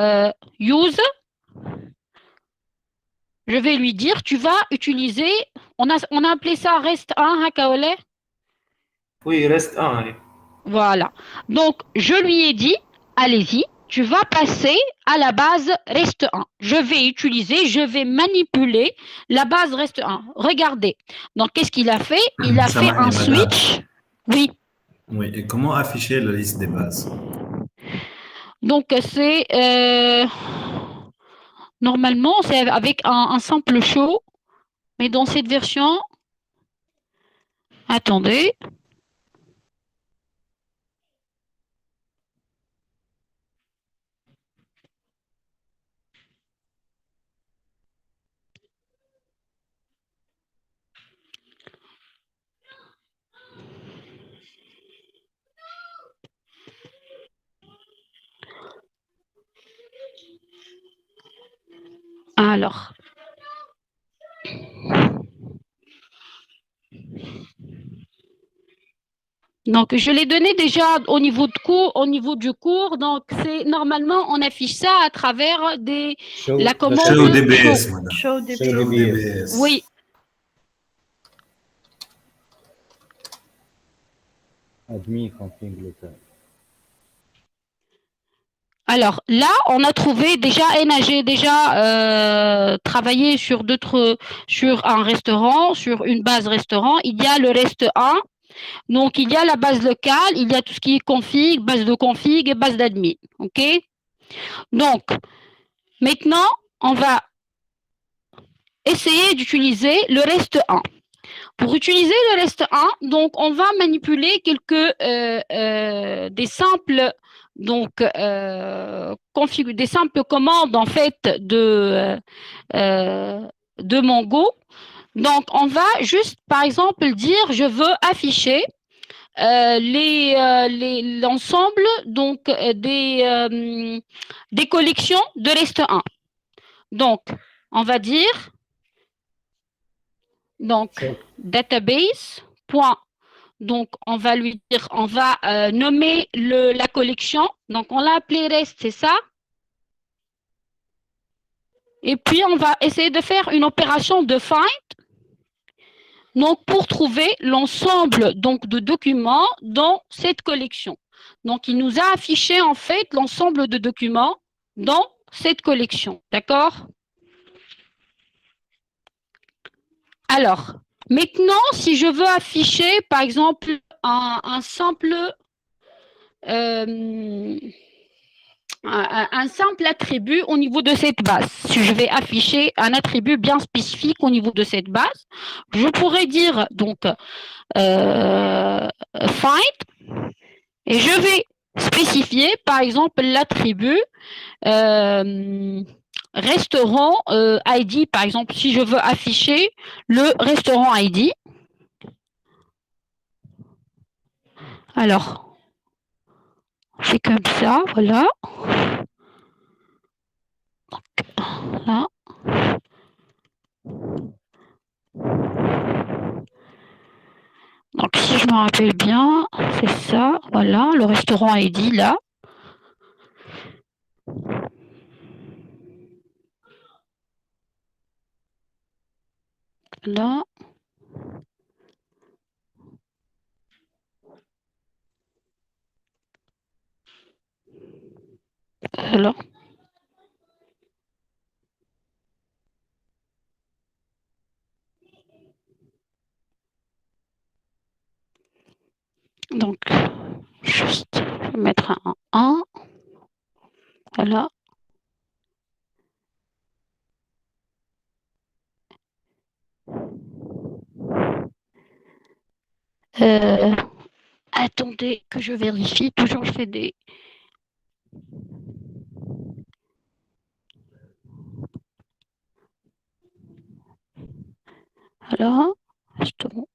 use... Je vais lui dire, tu vas utiliser, on a appelé ça REST 1, Hakaole?
Oui, reste un. Oui.
Voilà. Donc, je lui ai dit, allez-y, tu vas passer à la base REST 1. Je vais manipuler la base REST 1. Regardez. Donc, qu'est-ce qu'il a fait? Il a
Ça
fait
m'a
un
dit, madame.
switch. Oui.
Oui, et comment afficher la liste des bases?
Donc, c'est... normalement, c'est avec un simple show. Mais dans cette version... Attendez. Alors... Donc, je l'ai donné déjà au niveau du cours. Donc, c'est normalement, on affiche ça à travers la commande
Show DBS, madame.
Show DBS.
Show DBS.
Oui.
Admin config local.
Alors, là, on a trouvé déjà, j'ai déjà travaillé sur un restaurant, sur une base restaurant. Il y a le REST 1. Donc, il y a la base locale, il y a tout ce qui est config, base de config et base d'admin. OK? Donc, maintenant, on va essayer d'utiliser le REST 1. Pour utiliser le REST 1, donc, on va manipuler des simples des simples commandes en fait de Mongo. Donc, on va juste, par exemple, dire je veux afficher l'ensemble donc des collections de REST 1. Donc, on va dire donc database. Donc, on va lui dire, on va nommer la collection. Donc, on l'a appelé REST, c'est ça? Et puis, on va essayer de faire une opération de find, donc pour trouver l'ensemble donc de documents dans cette collection. Donc, il nous a affiché en fait l'ensemble de documents dans cette collection. D'accord? Alors, maintenant, si je veux afficher, par exemple, un simple attribut au niveau de cette base. Si je vais afficher un attribut bien spécifique au niveau de cette base, je pourrais dire donc find et je vais spécifier par exemple l'attribut restaurant ID. Par exemple, si je veux afficher le restaurant ID, alors c'est comme ça, voilà. Là. Donc, si je me rappelle bien, c'est ça, voilà, le restaurant ID, là. Là. Voilà. Donc, juste, je vais mettre un 1. Voilà. Attendez que je vérifie. Toujours, je fais des... Voilà. Restaurant.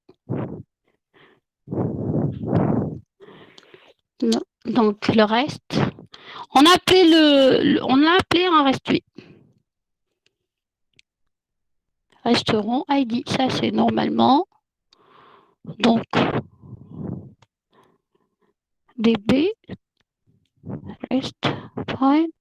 Non. Donc, le reste... On a appelé un reste 8. Restaurant ID, ça c'est normalement. Donc, DB, rest, find.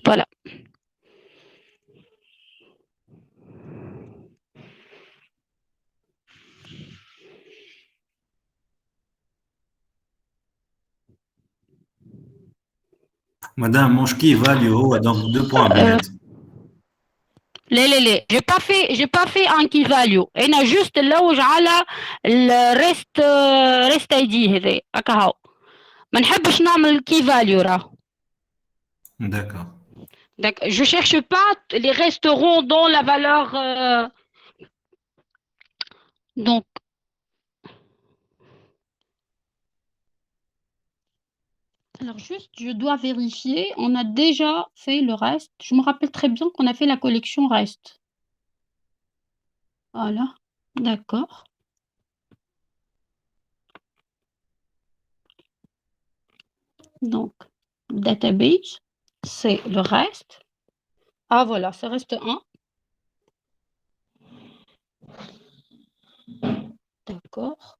Voilà.
Madame, mon key value هو donc 2 points بنات.
لا j'ai pas fait un key value. انا juste نلوج على rest ID هذا هكا هو. ما نحبش نعمل key value راه.
D'accord.
Donc, je cherche pas les restaurants dans la valeur donc alors juste, je dois vérifier. On a déjà fait le reste. Je me rappelle très bien qu'on a fait la collection reste. Voilà, d'accord. Donc, database, c'est le reste. Ah voilà, ça reste 1. D'accord.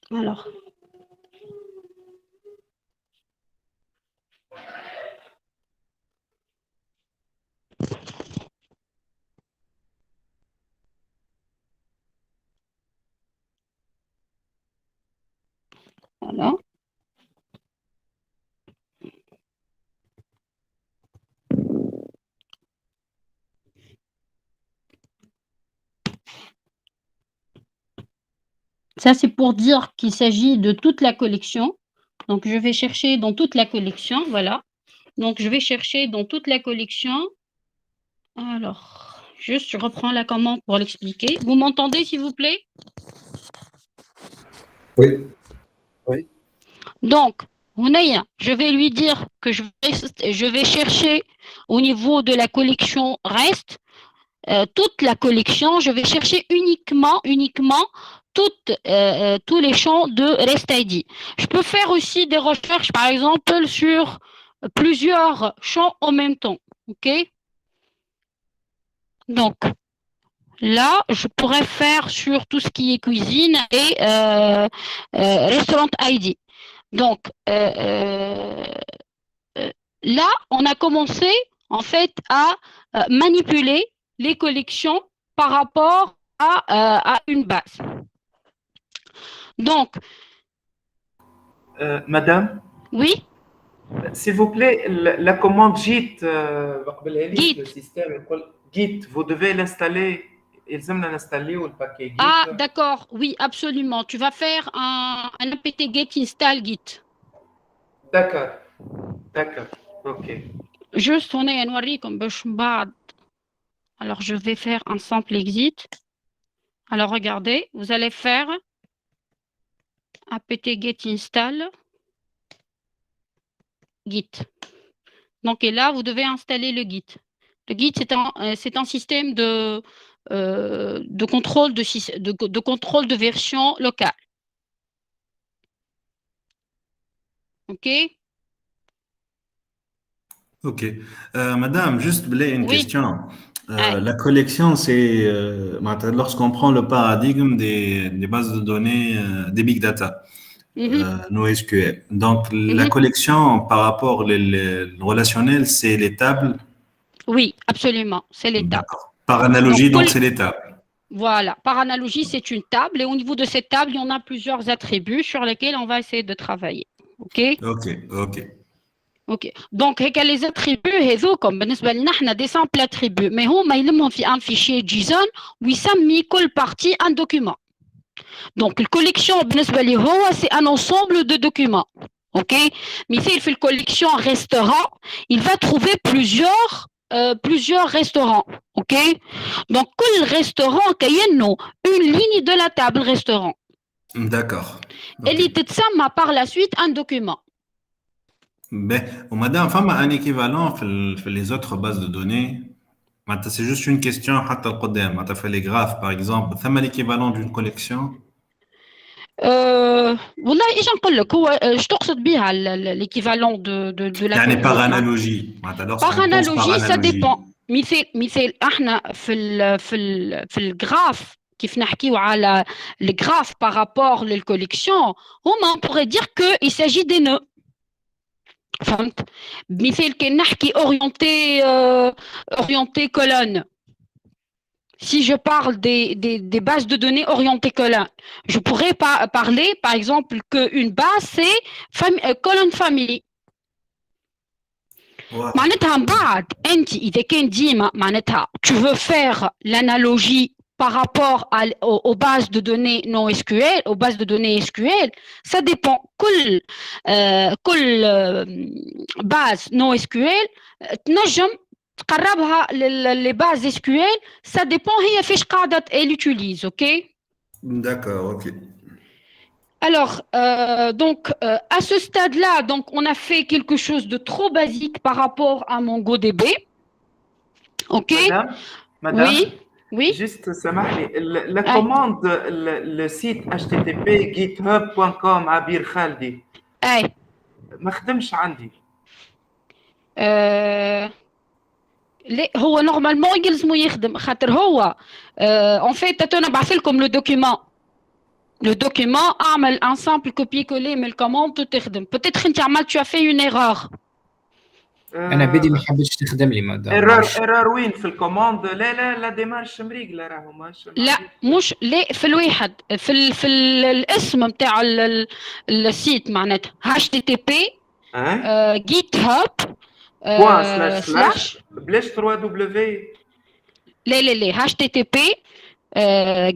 Alors. Voilà. Ça, c'est pour dire qu'il s'agit de toute la collection. Donc, je vais chercher dans toute la collection. Voilà. Donc, je vais chercher dans toute la collection. Alors, juste, je reprends la commande pour l'expliquer. Vous m'entendez, s'il vous plaît?
Oui.
Oui.
Donc, je vais lui dire que je vais chercher au niveau de la collection reste, toute la collection, je vais chercher uniquement tous les champs de rest ID. Je peux faire aussi des recherches, par exemple, sur plusieurs champs en même temps. OK? Donc, Là, je pourrais faire sur tout ce qui est cuisine et restaurant ID. Donc, là, on a commencé en fait à manipuler les collections par rapport à une base. Donc,
Madame,
oui,
s'il vous plaît, la commande Git,
Git.
le système, Git, vous devez l'installer. Ils aiment l'installer ou le paquet Git.
Ah, d'accord, oui, absolument. Tu vas faire un apt get install Git.
D'accord, d'accord, ok.
Juste, on est نوريكم باش من بعد. Alors, je vais faire un sample exit. Alors, regardez, vous allez faire apt get install Git. Donc, et là, vous devez installer le Git. Le Git, c'est un système de contrôle de contrôle de version locale. OK?
Ok. Madame, juste une
Oui.
question.
Ah.
La collection, c'est lorsqu'on prend le paradigme des bases de données, des big data, NoSQL. Donc, la collection par rapport au relationnel, c'est les tables.
Oui, absolument, c'est les tables.
Par analogie, donc c'est les tables.
Voilà, par analogie, c'est une table et au niveau de cette table, il y en a plusieurs attributs sur lesquels on va essayer de travailler. OK?
Ok, ok.
اوكي دونك هيك لي زاتريبيو هذوكم بالنسبه لنا حنا دي سامبل اتريبيو مي هما يلمهم في ان فيشي جيسون ويسمي كل بارتي ان دوكيومون دونك الكوليكسيون بالنسبه لي هو سي ان انسومبل دو دوكيومون اوكي مثال في الكوليكسيون ريستورون il va trouver plusieurs restaurants ok donc كل restaurant كاينو une ligne de la table restaurant
d'accord
اللي تتسمى par la suite un document.
Ben, madame, femme a un équivalent fait les autres bases de données. C'est juste une question. Tu as fait les graphes, par exemple. Tu as l'équivalent d'une collection.
والله ايش نقول لك هو ايش تقصد بها l'équivalent de la
يعني par analogie.
Par analogie ça dépend. مثال احنا في الجراف كيف نحكيو على الجراف par rapport للكوليكسيون هما on pourrait dire que il s'agit des nœuds. فهمت مثال كي نحكي orienté colonne si je parle des bases de données orientées colonne je pourrais parler par exemple qu'une base c'est colonne family معناتها من بعد انت اذا كان ديما معناتها tu veux faire l'analogie par rapport aux bases de données NoSQL, aux bases de données SQL, ça dépend. كل base NoSQL تنجم تقربها les bases SQL, ça dépend هي فيش قاعدة elle utilise, ok?
D'accord, ok.
Alors, donc, à ce stade-là, donc, on a fait quelque chose de trop basique par rapport à MongoDB, ok?
Madame,
oui. Oui.
Juste, سامحني la commande le site http github.com عبير خالدي ما خدمش عندي. لا
هو نورمالمون يلزمو يخدم خاطر هو en fait انا بعث لكم le document اعمل un simple copier-coller من الكوموند وتخدم. peut-être انت عملت tu as fait une erreur.
انا بدي ما حبيتش تخدم لي مدام
ايرور وين في الكوموند لا ديمارش مريقله راهو ماشي
لا مش لا في الواحد في الاسم نتاع السيت معناتها http github سلاش
بلاش 3 دبليو
لا http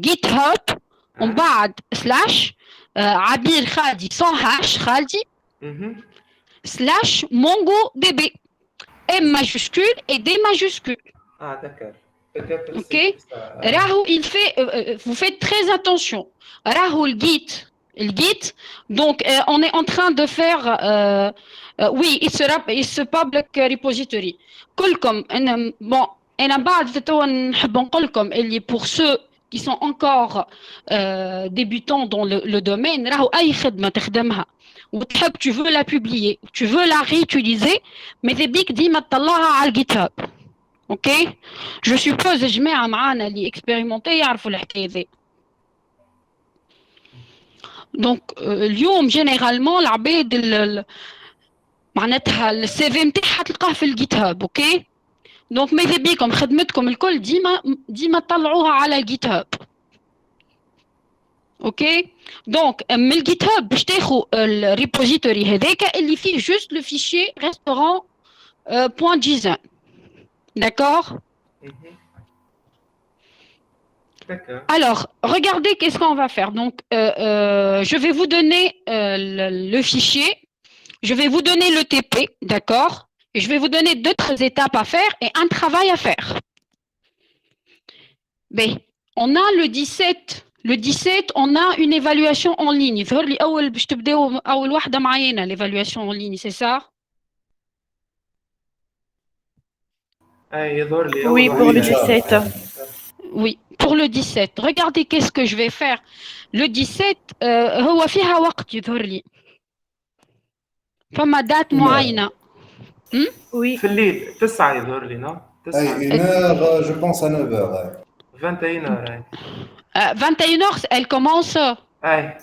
github ومن بعد سلاش عبير خالدي sans hash خالدي slash MongoDB M majuscule et D majuscule.
Ah d'accord.
Ok. Rahou, vous faites très attention. Rahou, le Git. Donc, on est en train de faire, oui, it's a public repository. كلكم, bon, أنا بعد توا نحب نقولكم اللي pour ceux qui sont encore débutants dans le domaine, راهو أي خدمة تخدمها. tu veux la publier, tu veux la réutiliser, mais c'est big ديما تطلعها على الجيت هاب. OK. Je suppose جماعة معانا اللي expérimenté يعرفوا الحكاية ذي. Donc اليوم généralement العباد معناتها السي في نتاعها تلقاه في الجيت هاب. اوكي دونك ماذا بيكم خدمتكم الكل ديما تطلعوها على الجيت هاب. اوكي دونك من الجيت هاب باش تاخذوا الريبوزيتوري هذاك اللي فيه جوست لو فيشي ريستورون بوان جيزان. D'accord.
D'accord.
Alors, regardez qu'est-ce qu'on va faire. Donc, je vais vous donner le fichier. Je vais vous donner le TP, d'accord? Et je vais vous donner d'autres étapes à faire et un travail à faire. Ben, on a le 17. Le 17, on a une évaluation en ligne. L'évaluation en ligne, c'est ça?
Oui, pour le 17.
Oui, pour le 17. Regardez qu'est-ce que je vais faire. Le 17, هو فيها وقت يظهر لي. فما دات معينة.
Oui.
في الليل 9 يظهر لي نو 9
une heure, je pense à 9h.
21h.
21h, elle commence.
اي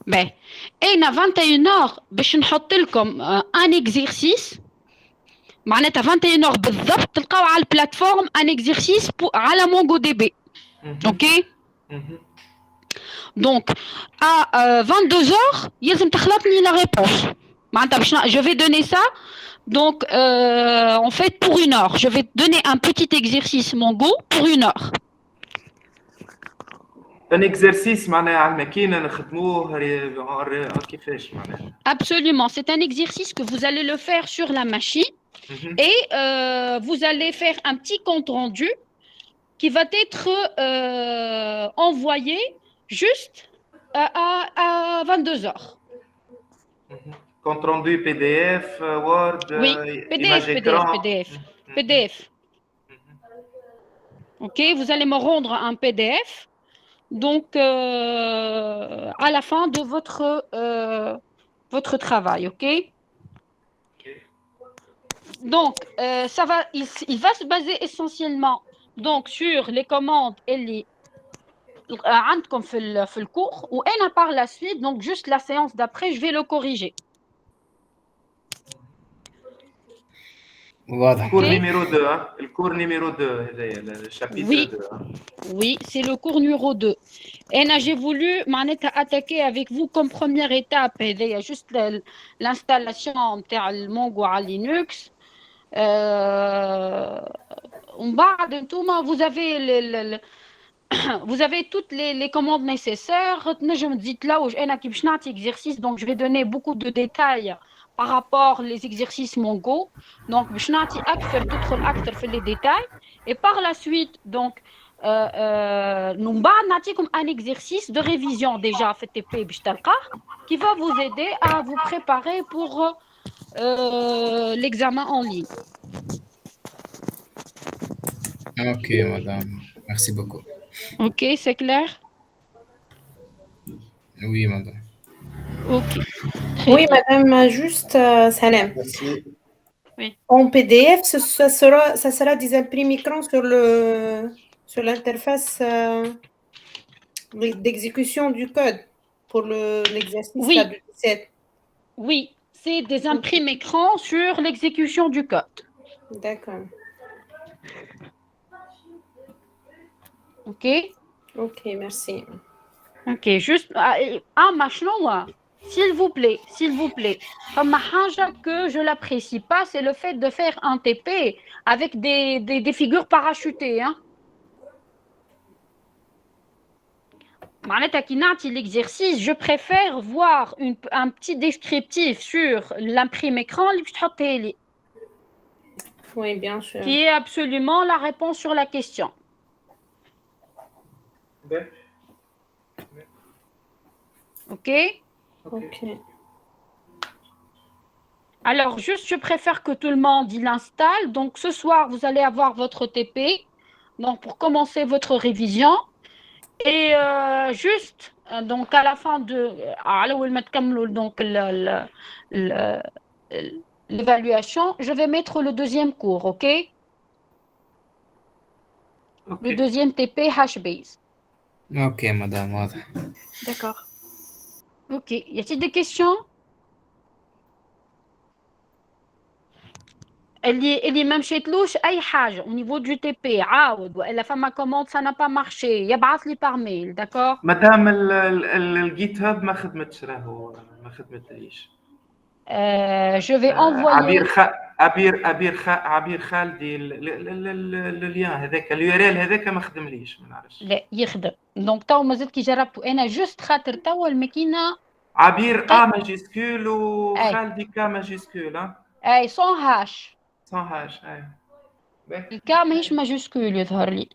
Ben, et à 21h, باش نحط لكم un exercice. معناتها 21h بالضبط تلقاو على البلاتفورم ان اكزرسيس على مونغو دي بي. اوكي دونك à 22h يلزم تخلطني لا ريبونس معناتها باش je vais donner ça donc en fait pour 1 heure je vais donner un petit exercice mongo pour 1 heure.
ان اكزرسيس معناها على الماكينه نخدموه كيفاش معناها
Absolument, c'est un exercice que vous allez le faire sur la machine. Et vous allez faire un petit compte rendu qui va être envoyé juste à 22h.
Compte rendu PDF, Word,
Oui,
image écran.
PDF. Ok, vous allez me rendre un PDF. Donc, à la fin de votre travail, ok? Donc, il va se baser essentiellement donc, sur les commandes اللي عندكم في الcours ou par la suite, donc juste la séance d'après, je vais le corriger.
واضح.
الكور نيميرو 2 الكور نيميرو 2 هذايا الشابيتر 2.
Oui, c'est le cours numéro 2. Et là, j'ai voulu attaquer avec vous comme première étape juste l'installation de Mongo à Linux. Vous avez toutes les commandes nécessaires. Je me dis là où exercice, donc je vais donner beaucoup de détails par rapport aux exercices Mongo. Donc, je vais les détails. Et par la suite, donc, nous avons un exercice de révision déjà fait qui va vous aider à vous préparer pour l'examen en ligne.
Ok, madame. Merci beaucoup.
Ok, c'est clair?
Oui, madame.
Ok.
Oui, madame, juste Salem.
Merci.
Oui.
En PDF, ça sera des imprimés écran sur l'interface d'exécution du code pour l'exercice
Oui.
du 17.
Oui, c'est des imprimes écran sur l'exécution du code.
D'accord.
Ok.
Ok, merci.
Ok, juste maintenant, s'il vous plaît. Comme que je l'apprécie pas, c'est le fait de faire un TP avec des figures parachutées, hein. L'exercice, je préfère voir un petit descriptif sur l'imprime écran
Oui, bien sûr.
qui est absolument la réponse sur la question. Ok?
Ok.
Alors, juste, je préfère que tout le monde il l'installe. Donc, ce soir, vous allez avoir votre TP. Donc, pour commencer votre révision. Et juste, donc à la fin de donc l'évaluation, je vais mettre le deuxième cours, ok? Le deuxième TP HBase.
Ok, madame, واضح.
D'accord. Ok. Y a-t-il des questions? اللي ما مشيتلوش اي حاجه au niveau du TP عاود والا فما كوموند ça n'a pas marché يبعث لي par mail d'accord.
مدام الجيت هاب ما خدمتش راهو ما خدمتليش.
Je vais envoyer
عبير خالدي اللين هذاك اليو ار ال هذاك ما خدمليش ما نعرفش.
لا يخدم دونك تو مازلت كي جربته انا جوست خاطر تو الماكينه
عبير ماجيسكول وخالدي كا ماجيسكول
اي سون هاش
اي
الكا ماهيش ماجيسكول يظهر لي.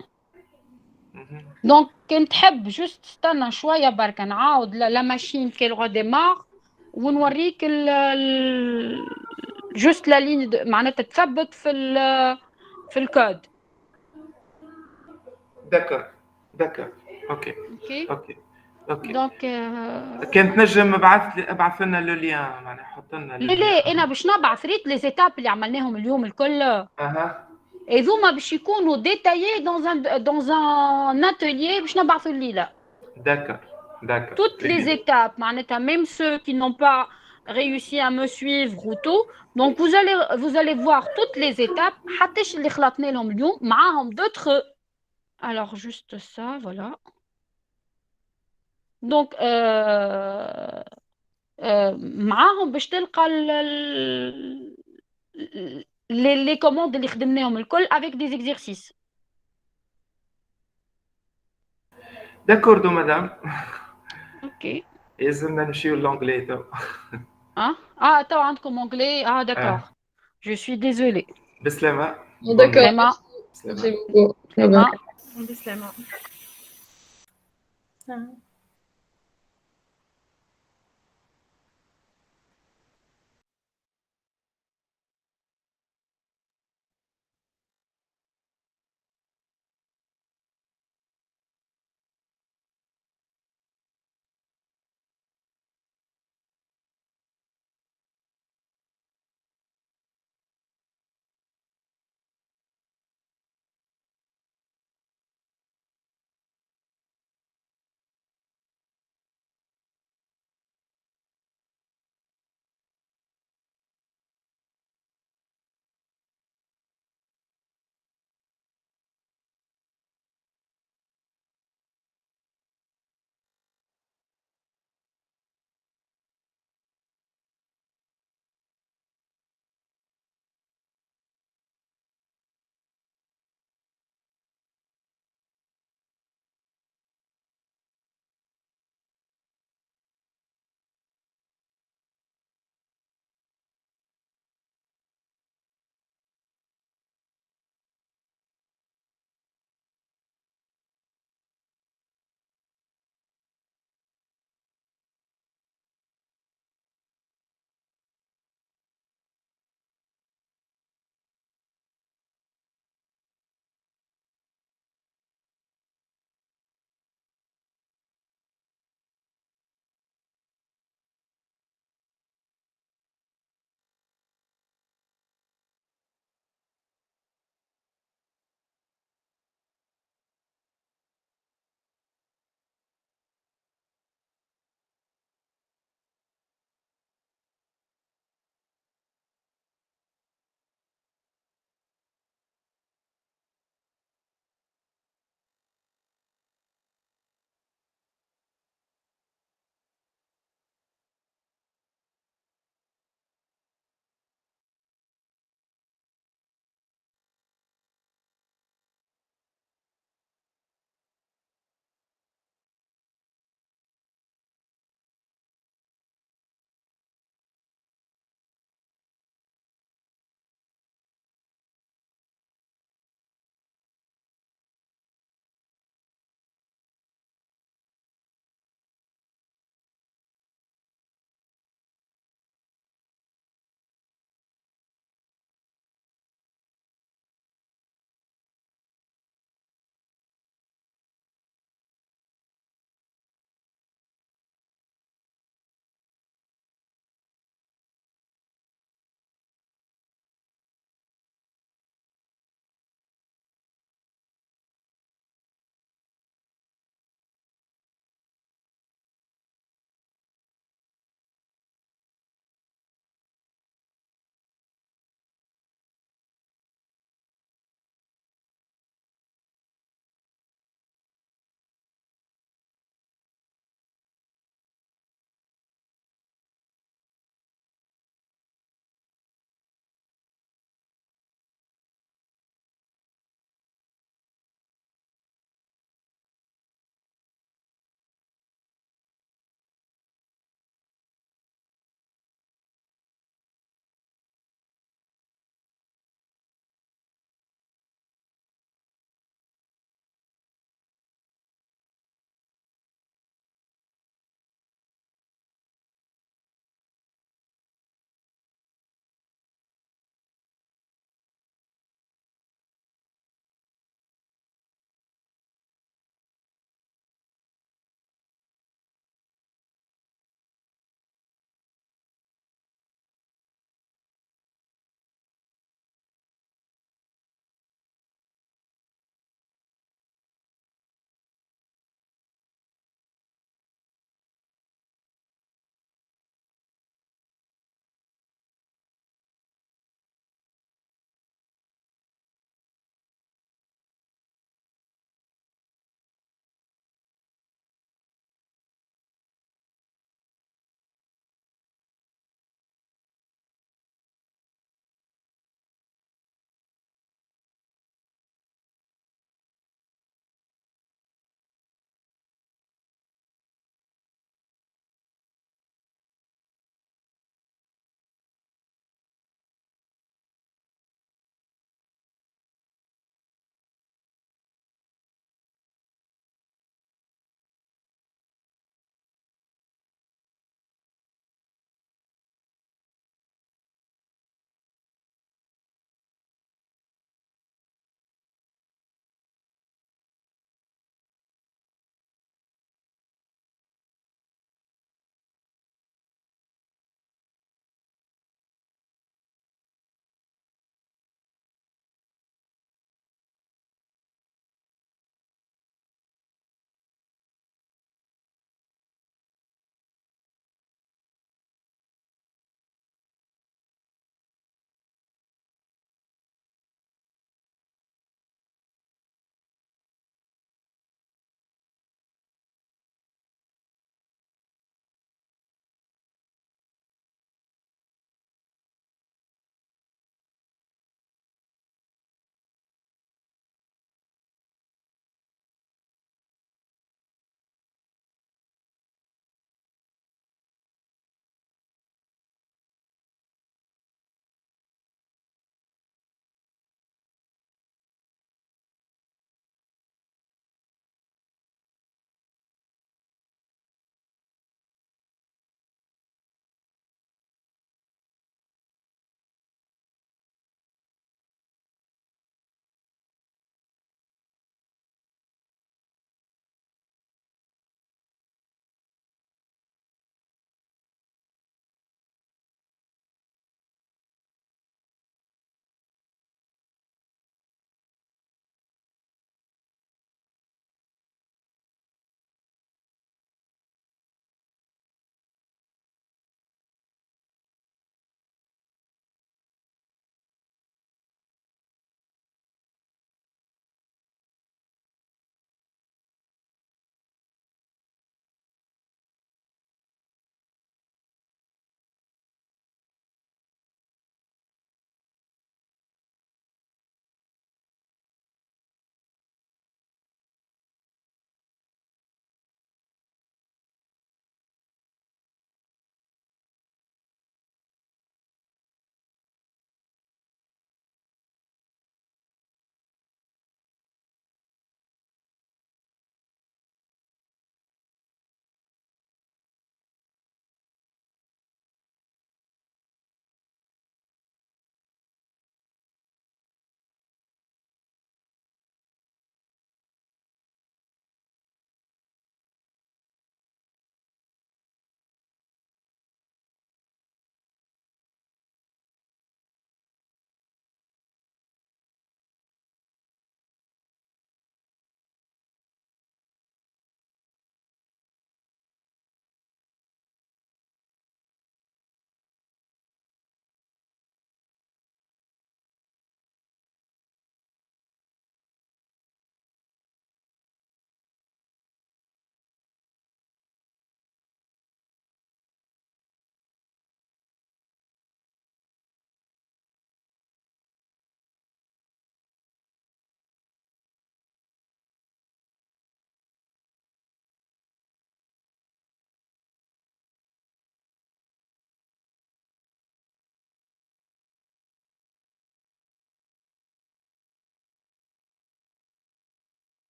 دونك كنت تحب جوست استنى شويه برك نعاود لا ماشين كي غوديمار ونوريك جوست لا لين معناتها تثبت في الكود.
داكور اوكي دونك كنت نجم ابعث لنا لو لين معناها حط لنا
لا انا باش نبعث ريت لي زيتاب اللي عملناهم اليوم الكل. هذوما باش يكونوا ديتايي dans un atelier باش نبعثوا لي لا.
D'accord.
Toutes les étapes, même ceux qui n'ont pas réussi à me suivre ou tout. Donc vous allez voir toutes les étapes. حتىش اللي خلطنا لهم اليوم معاهم d'autres. Alors juste ça, voilà. Donc معاهم باش تلقى les commandes اللي خدمناهم الكل avec des exercices.
D'accord, madame.
Ok.
لازمنا نمشيو للانجلي تو.
تو عندكم anglais. D'accord. Je suis désolée.
بسلامة.
D'accord. Merci beaucoup.
بسلامة.